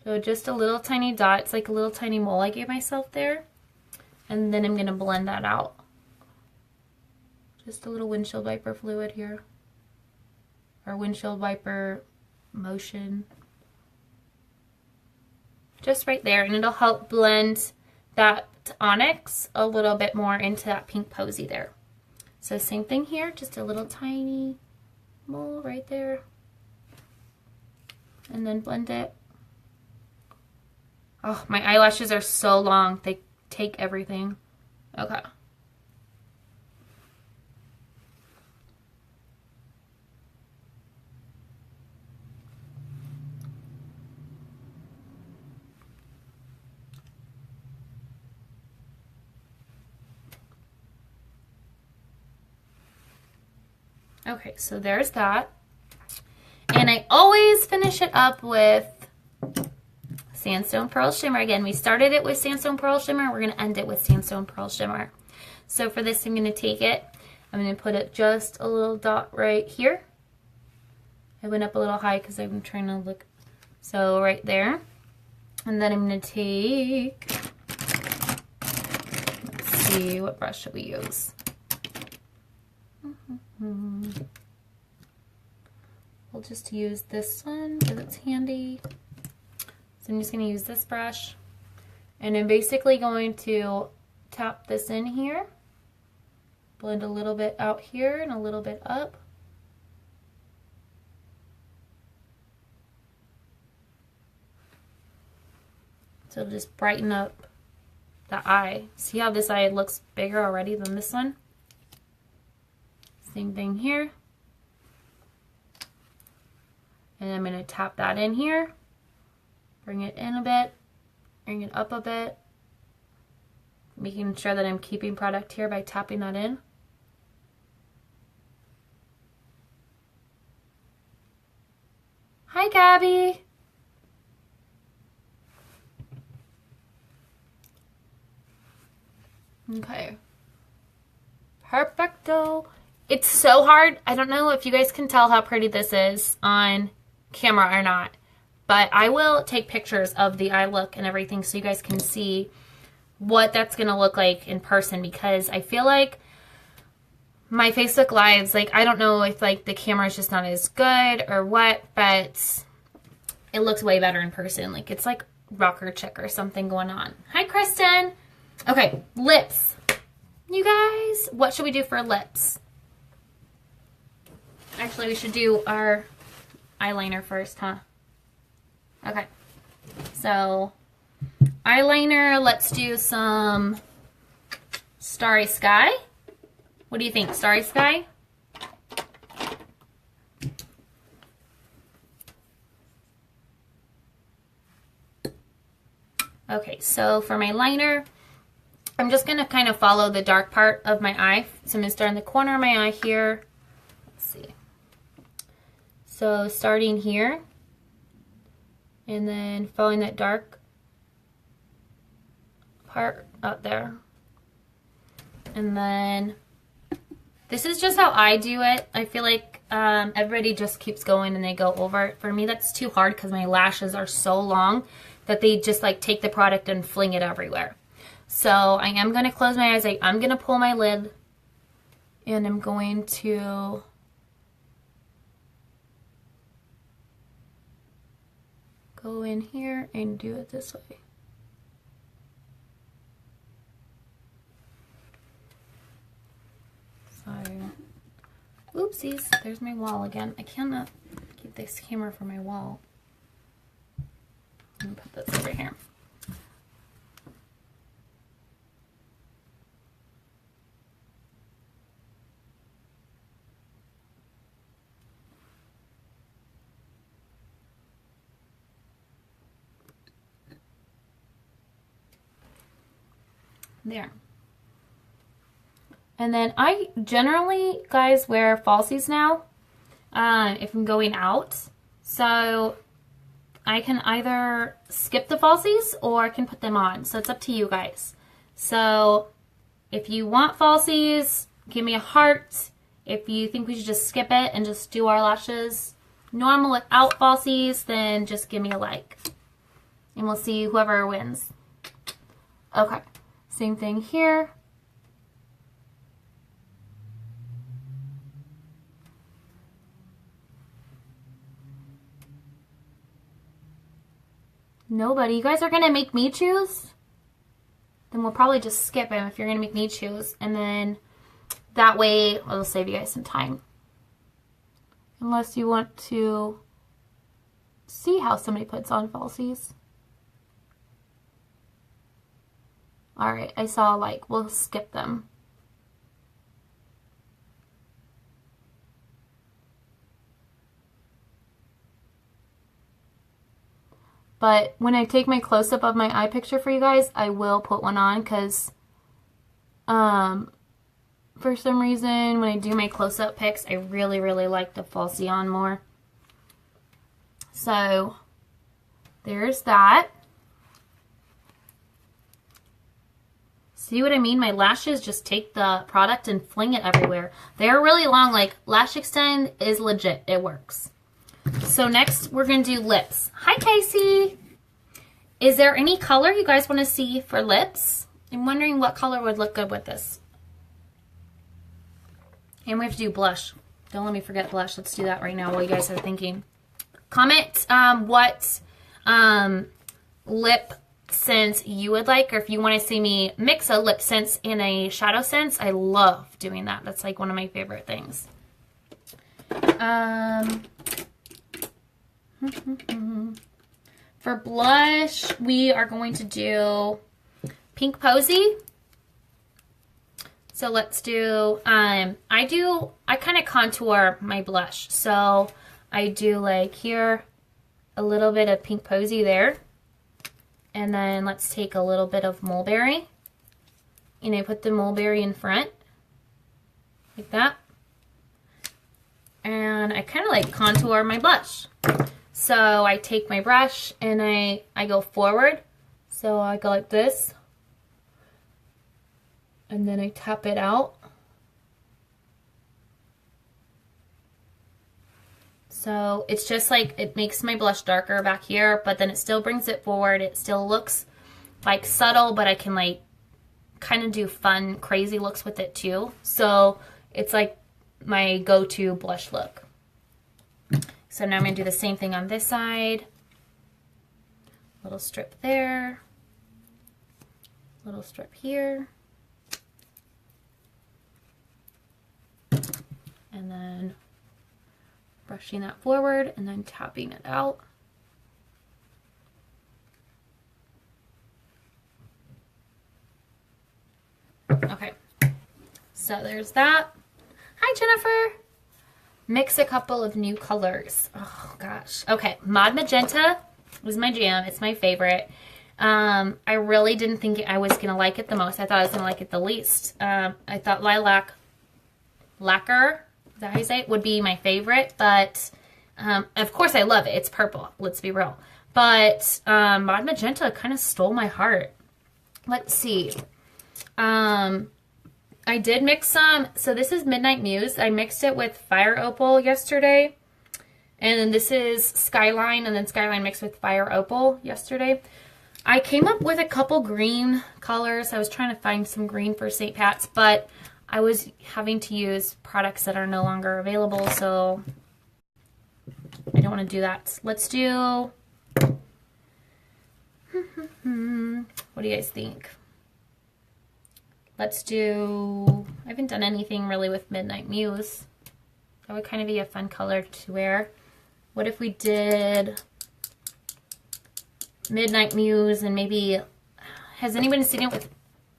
So just a little tiny dot. It's like a little tiny mole I gave myself there. And then I'm going to blend that out. Just a little windshield wiper fluid here. Or windshield wiper motion. Just right there, and it'll help blend that Onyx a little bit more into that pink Posey there. So same thing here, just a little tiny mole right there. And then blend it. Oh, my eyelashes are so long. They take everything. Okay. Okay, so there's that. And I always finish it up with Sandstone Pearl Shimmer. Again, we started it with Sandstone Pearl Shimmer. We're going to end it with Sandstone Pearl Shimmer. So for this, I'm going to take it. I'm going to put it just a little dot right here. I went up a little high because I'm trying to look. So right there. And then I'm going to take, let's see, what brush should we use? We'll just use this one because it's handy. So I'm just going to use this brush. And I'm basically going to tap this in here. Blend a little bit out here and a little bit up. So it'll just brighten up the eye. See how this eye looks bigger already than this one? Same thing here. And I'm going to tap that in here. Bring it in a bit. Bring it up a bit. Making sure that I'm keeping product here by tapping that in. Hi, Gabby. Okay. Perfecto. It's so hard. I don't know if you guys can tell how pretty this is on camera or not, but I will take pictures of the eye look and everything so you guys can see what that's going to look like in person, because I feel like my Facebook Lives, like, I don't know if, like, the camera is just not as good or what, but it looks way better in person. Like, it's like rocker chick or something going on. Hi, Kristen. Okay, lips. You guys, what should we do for lips? Actually, we should do our eyeliner first, huh? Okay. So, eyeliner, let's do some Starry Sky. What do you think, Starry Sky? Okay, so for my liner, I'm just going to kind of follow the dark part of my eye. So I'm going to start in the corner of my eye here. Let's see. So starting here, and then following that dark part up there. And then this is just how I do it. I feel like everybody just keeps going and they go over it. For me, that's too hard because my lashes are so long that they just like take the product and fling it everywhere. So I am going to close my eyes. I'm going to pull my lid, and I'm going to go in here and do it this way. Sorry. Oopsies, there's my wall again. I cannot keep this camera for my wall. I'm going to put this over here. There. And then I generally, guys, wear falsies now if I'm going out. So I can either skip the falsies or I can put them on. So it's up to you guys. So if you want falsies, give me a heart. If you think we should just skip it and just do our lashes normal without falsies, then just give me a like. And we'll see whoever wins. Okay. Same thing here. Nobody. You guys are going to make me choose? Then we'll probably just skip him if you're going to make me choose. And then that way it'll save you guys some time. Unless you want to see how somebody puts on falsies. All right, I saw like, we'll skip them. But when I take my close-up of my eye picture for you guys, I will put one on because for some reason when I do my close-up pics, I really, really like the falsie on more. So there's that. See what I mean? My lashes just take the product and fling it everywhere. They're really long. Like, Lash Extend is legit. It works. So next, we're going to do lips. Hi, Casey. Is there any color you guys want to see for lips? I'm wondering what color would look good with this. And we have to do blush. Don't let me forget blush. Let's do that right now while you guys are thinking. Comment what lip sense you would like, or if you want to see me mix a lip sense and a shadow sense. I love doing that. That's like one of my favorite things. For blush, we are going to do Pink Posey. So let's do, I kind of contour my blush. So I do like here, a little bit of Pink Posey there. And then let's take a little bit of Mulberry. And I put the Mulberry in front, like that. And I kind of like contour my blush. So I take my brush and I go forward. So I go like this. And then I tap it out. So it's just like, it makes my blush darker back here, but then it still brings it forward. It still looks like subtle, but I can like kind of do fun, crazy looks with it too. So it's like my go-to blush look. So now I'm going to do the same thing on this side. Little strip there. Little strip here. And then brushing that forward and then tapping it out. Okay, so there's that. Hi, Jennifer. Mix a couple of new colors. Oh gosh. Okay, Mod Magenta was my jam. It's my favorite. I really didn't think I was gonna like it the most. I thought I was gonna like it the least. I thought Lacquer, is that how you say it, would be my favorite, but of course I love it. It's purple. Let's be real. But Mod Magenta kind of stole my heart. Let's see. I did mix some, so this is Midnight Muse. I mixed it with Fire Opal yesterday. And then this is Skyline, and then Skyline mixed with Fire Opal yesterday. I came up with a couple green colors. I was trying to find some green for St. Pat's, but I was having to use products that are no longer available, so I don't want to do that. Let's do... What do you guys think? Let's do, I haven't done anything really with Midnight Muse. That would kind of be a fun color to wear. What if we did Midnight Muse and maybe, has anybody seen it with,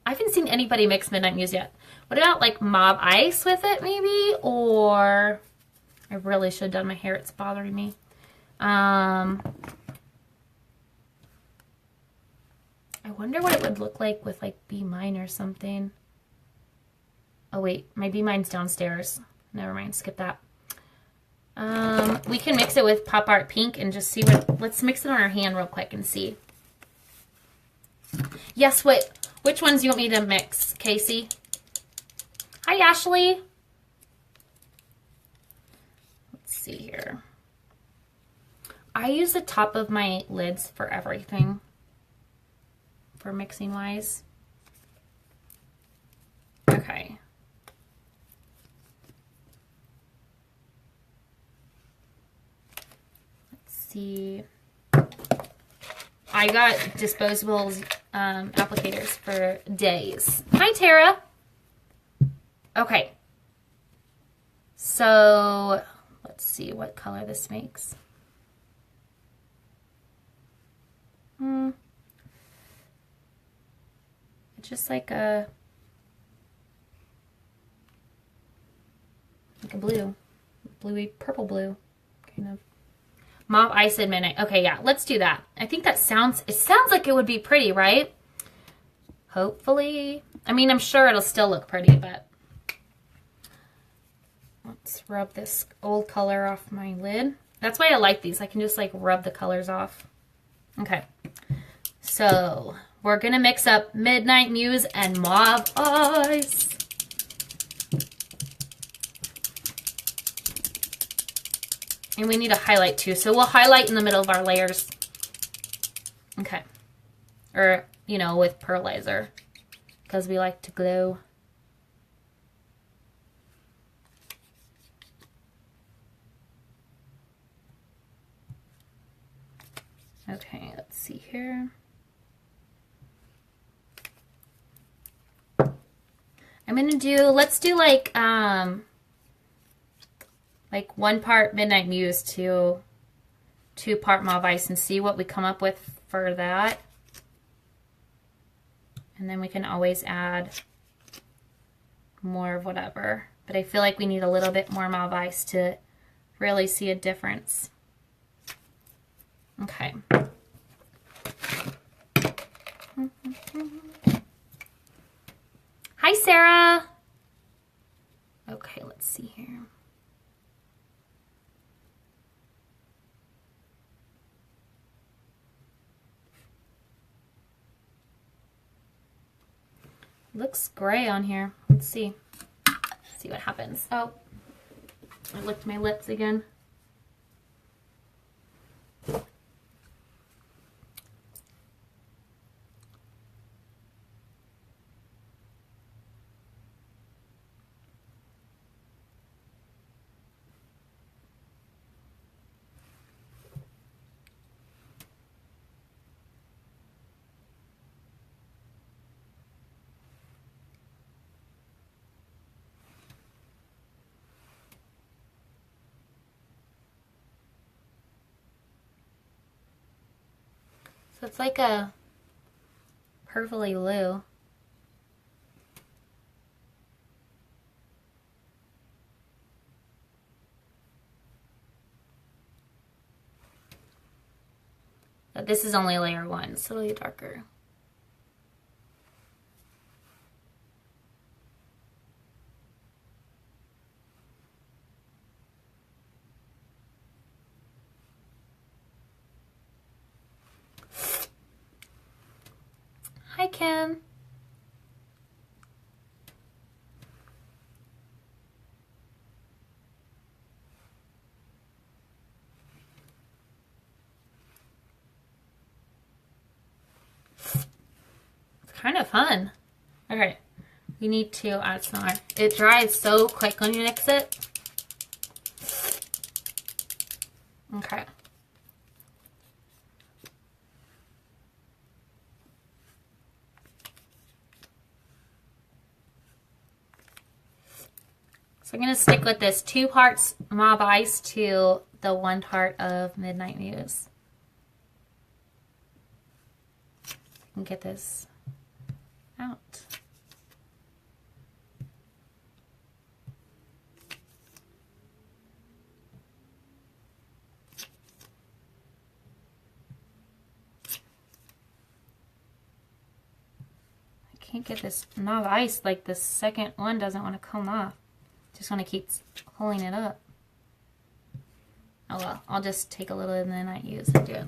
I haven't seen anybody mix Midnight Muse yet. What about like Mauve Ice with it maybe? Or, I really should have done my hair, it's bothering me. I wonder what it would look like with like Be Mine or something. Oh wait, my Be Mine's downstairs. Never mind, skip that. We can mix it with Pop Art Pink and just see what, let's mix it on our hand real quick and see. Yes, which ones do you want me to mix, Casey? Hi, Ashley. Let's see here. I use the top of my lids for everything. For mixing wise. Okay. Let's see. I got disposables applicators for days. Hi, Tara. Okay. So let's see what color this makes. just like a blue, bluey purple blue kind of. Mauve Ice at Midnight. Okay, yeah, let's do that. I think that sounds like it would be pretty, right? Hopefully. I mean, I'm sure it'll still look pretty, but let's rub this old color off my lid. That's why I like these. I can just like rub the colors off. Okay. So we're gonna mix up Midnight Muse and Mauve Ice. And we need a highlight too. So we'll highlight in the middle of our layers. Okay. Or, you know, with pearlizer. Because we like to glow. Okay, let's see here. I'm gonna do, let's do like 1 part Midnight Muse to 2 part Mauve Ice and see what we come up with for that. And then we can always add more of whatever. But I feel like we need a little bit more Mauve Ice to really see a difference. Okay. Hi, Sarah. Okay, let's see here. Looks gray on here. Let's see. Let's see what happens. Oh, I licked my lips again. So it's like a purpley blue. But this is only layer 1, so it'll be darker. Hi, Kim. It's kind of fun. Okay, we need to add some more. It dries so quick when you mix it. Okay. So I'm going to stick with this 2 parts Mauve Ice to the 1 part of Midnight Muse. And get this out. I can't get this Mauve Ice, like the second one doesn't want to come off. Just want to keep pulling it up. Oh well, I'll just take a little and then I use and do it.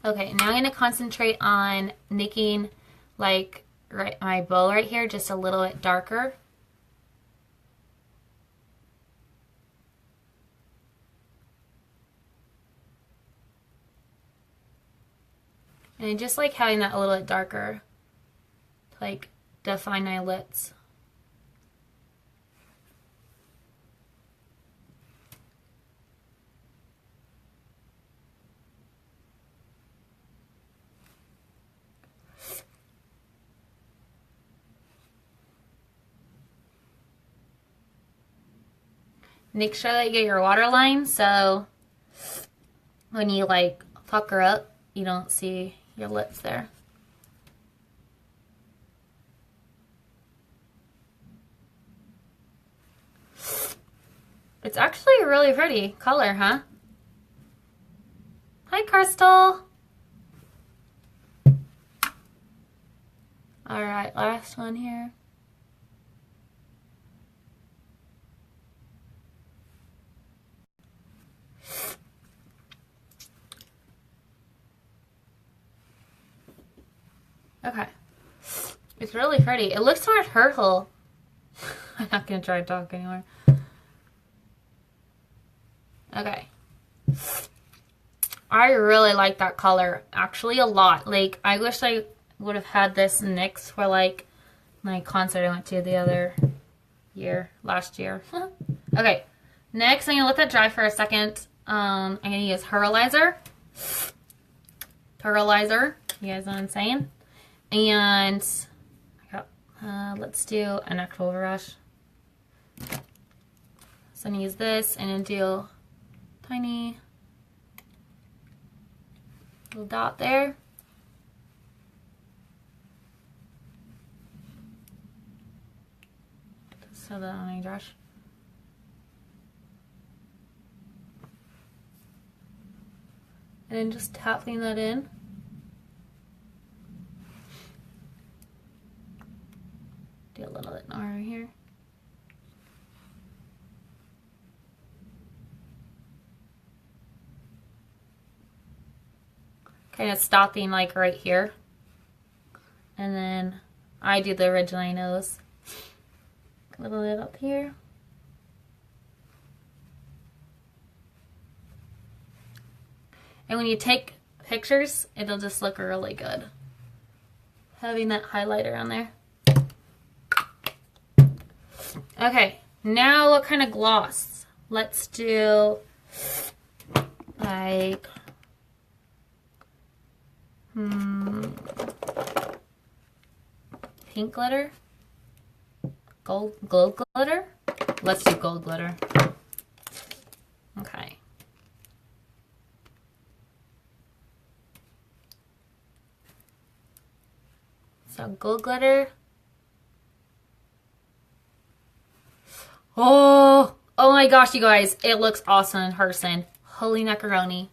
Okay, now I'm going to concentrate on making like my bow right here just a little bit darker. And I just like having that a little bit darker to like define my lips. make sure that you get your waterline so when you like pucker up, you don't see your lips there. It's actually a really pretty color, huh? Hi, Crystal. All right, last one here. Okay. It's really pretty. It looks more hurtful. I'm not going to try to talk anymore. Okay. I really like that color. Actually, a lot. Like, I wish I would have had this NYX for, like, my concert I went to the other year. Last year. Okay. Next, I'm going to let that dry for a second. I'm going to use Pearlizer. Pearlizer. You guys know what I'm saying? And let's do an actual brush. So I'm going to use this and then do tiny little dot there. Just so that on my brush. And then just tapping that in. Do a little bit more right here. Kind of stopping like right here. And then I do the ridge line nose. A little bit up here. And when you take pictures, it'll just look really good. Having that highlighter on there. Okay, now what kind of gloss? Let's do like pink glitter, gold glitter. Let's do gold glitter. Okay. So gold glitter. Oh my gosh, you guys. It looks awesome in person. Holy macaroni.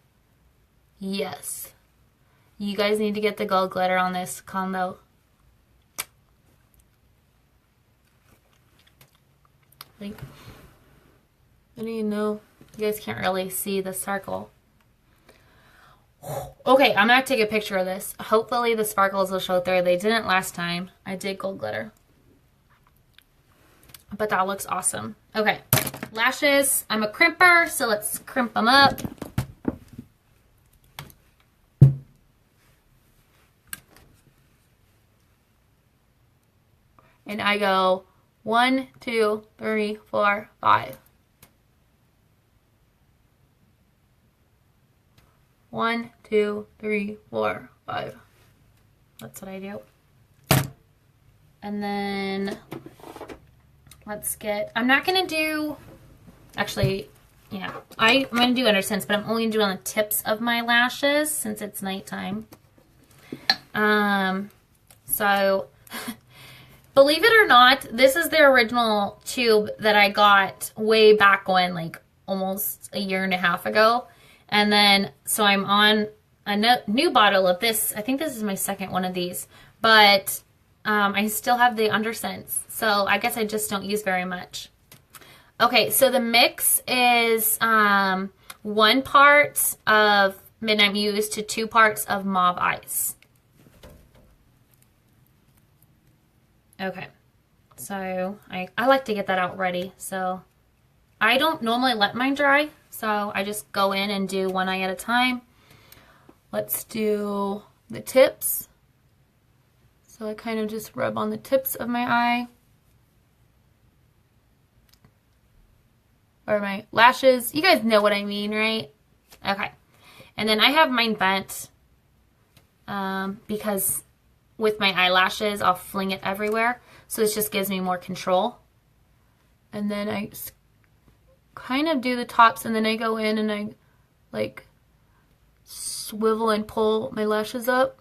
Yes. You guys need to get the gold glitter on this combo. Like, I don't even know. You guys can't really see the circle. Okay, I'm going to take a picture of this. Hopefully the sparkles will show through. They didn't last time. I did gold glitter. But that looks awesome. Okay, lashes. I'm a crimper, so let's crimp them up. And I go 1, 2, 3, 4, 5. 1, 2, 3, 4, 5. That's what I do. And then let's get, I'm not going to do, actually, yeah, I'm going to do EyeSense, but I'm only going to do it on the tips of my lashes since it's nighttime. So, believe it or not, this is the original tube that I got way back when, like almost a year and a half ago. And then, so I'm on a new bottle of this. I think this is my second one of these, but I still have the EyeSense. So I guess I just don't use very much. Okay, so the mix is 1 part of Midnight Muse to 2 parts of Mauve Ice. Okay, so I like to get that out ready. So I don't normally let mine dry. So I just go in and do one eye at a time. Let's do the tips. So I kind of just rub on the tips of my eye. Or my lashes. You guys know what I mean, right? Okay. And then I have mine bent because with my eyelashes, I'll fling it everywhere. So this just gives me more control. And then I kind of do the tops, and then I go in and I like swivel and pull my lashes up.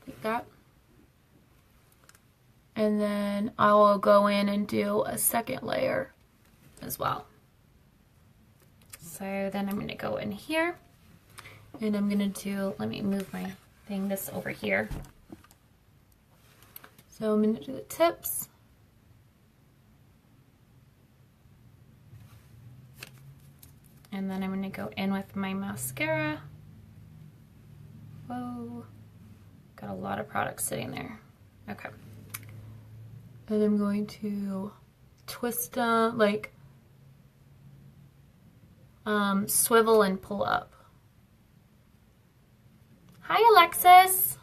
Like that. And then I will go in and do a second layer as well. So then I'm going to go in here and I'm going to do, let me move my thing this over here. So I'm going to do the tips. And then I'm going to go in with my mascara. Whoa, got a lot of product sitting there. Okay. And I'm going to twist down, like swivel and pull up. Hi, Alexis.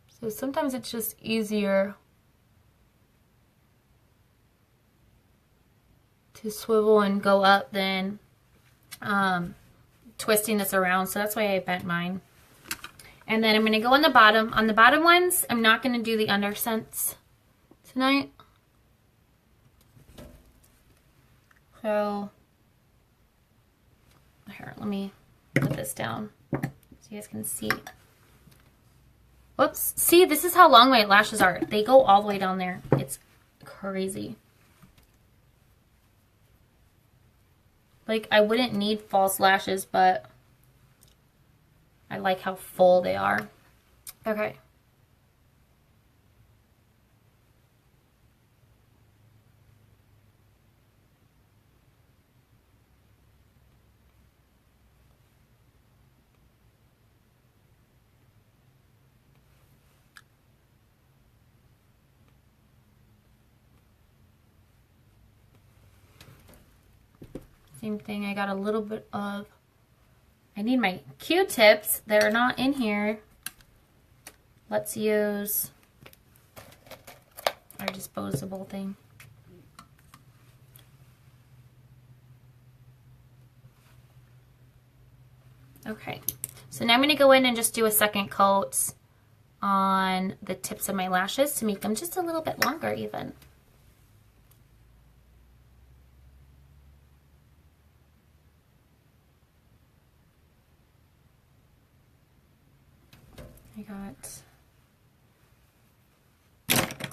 So sometimes it's just easier to swivel and go up than twisting this around, so that's why I bent mine. And then I'm going to go on the bottom. On the bottom ones, I'm not going to do the underscents tonight. So, here, let me put this down so you guys can see. Whoops. See, this is how long my lashes are. They go all the way down there. It's crazy. Like, I wouldn't need false lashes, but I like how full they are. Okay. Same thing, I got a little bit of, I need my Q-tips. They're not in here. Let's use our disposable thing. Okay, so now I'm gonna go in and just do a second coat on the tips of my lashes to make them just a little bit longer even.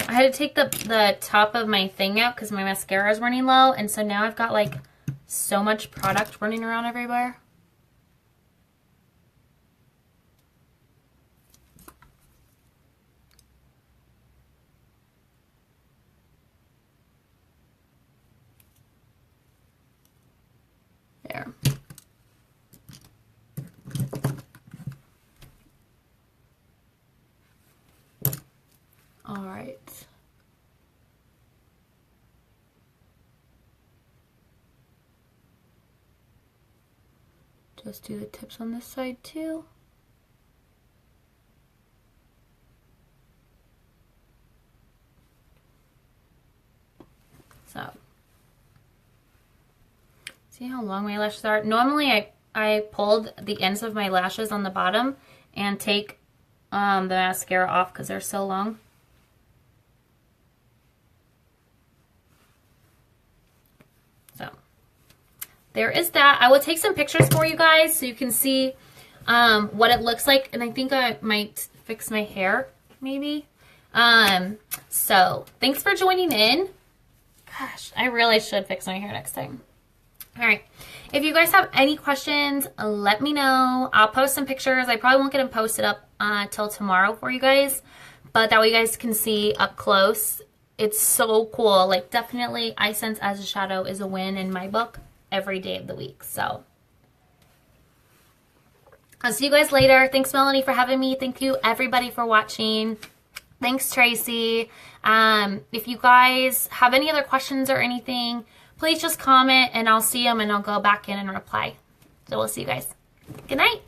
I had to take the top of my thing out because my mascara is running low, and so now I've got like so much product running around everywhere. There. All right. Just do the tips on this side too. So, see how long my lashes are? Normally I pulled the ends of my lashes on the bottom and take the mascara off because they're so long. There is that. I will take some pictures for you guys so you can see what it looks like. And I think I might fix my hair, maybe. So, thanks for joining in. Gosh, I really should fix my hair next time. All right. If you guys have any questions, let me know. I'll post some pictures. I probably won't get them posted up till tomorrow for you guys. But that way you guys can see up close. It's so cool. Like, definitely EyeSense as a shadow is a win in my book. Every day of the week. So I'll see you guys later. Thanks, Melanie, for having me. Thank you, everybody, for watching. Thanks, Tracy. If you guys have any other questions or anything, please just comment and I'll see them and I'll go back in and reply. So we'll see you guys. Good night.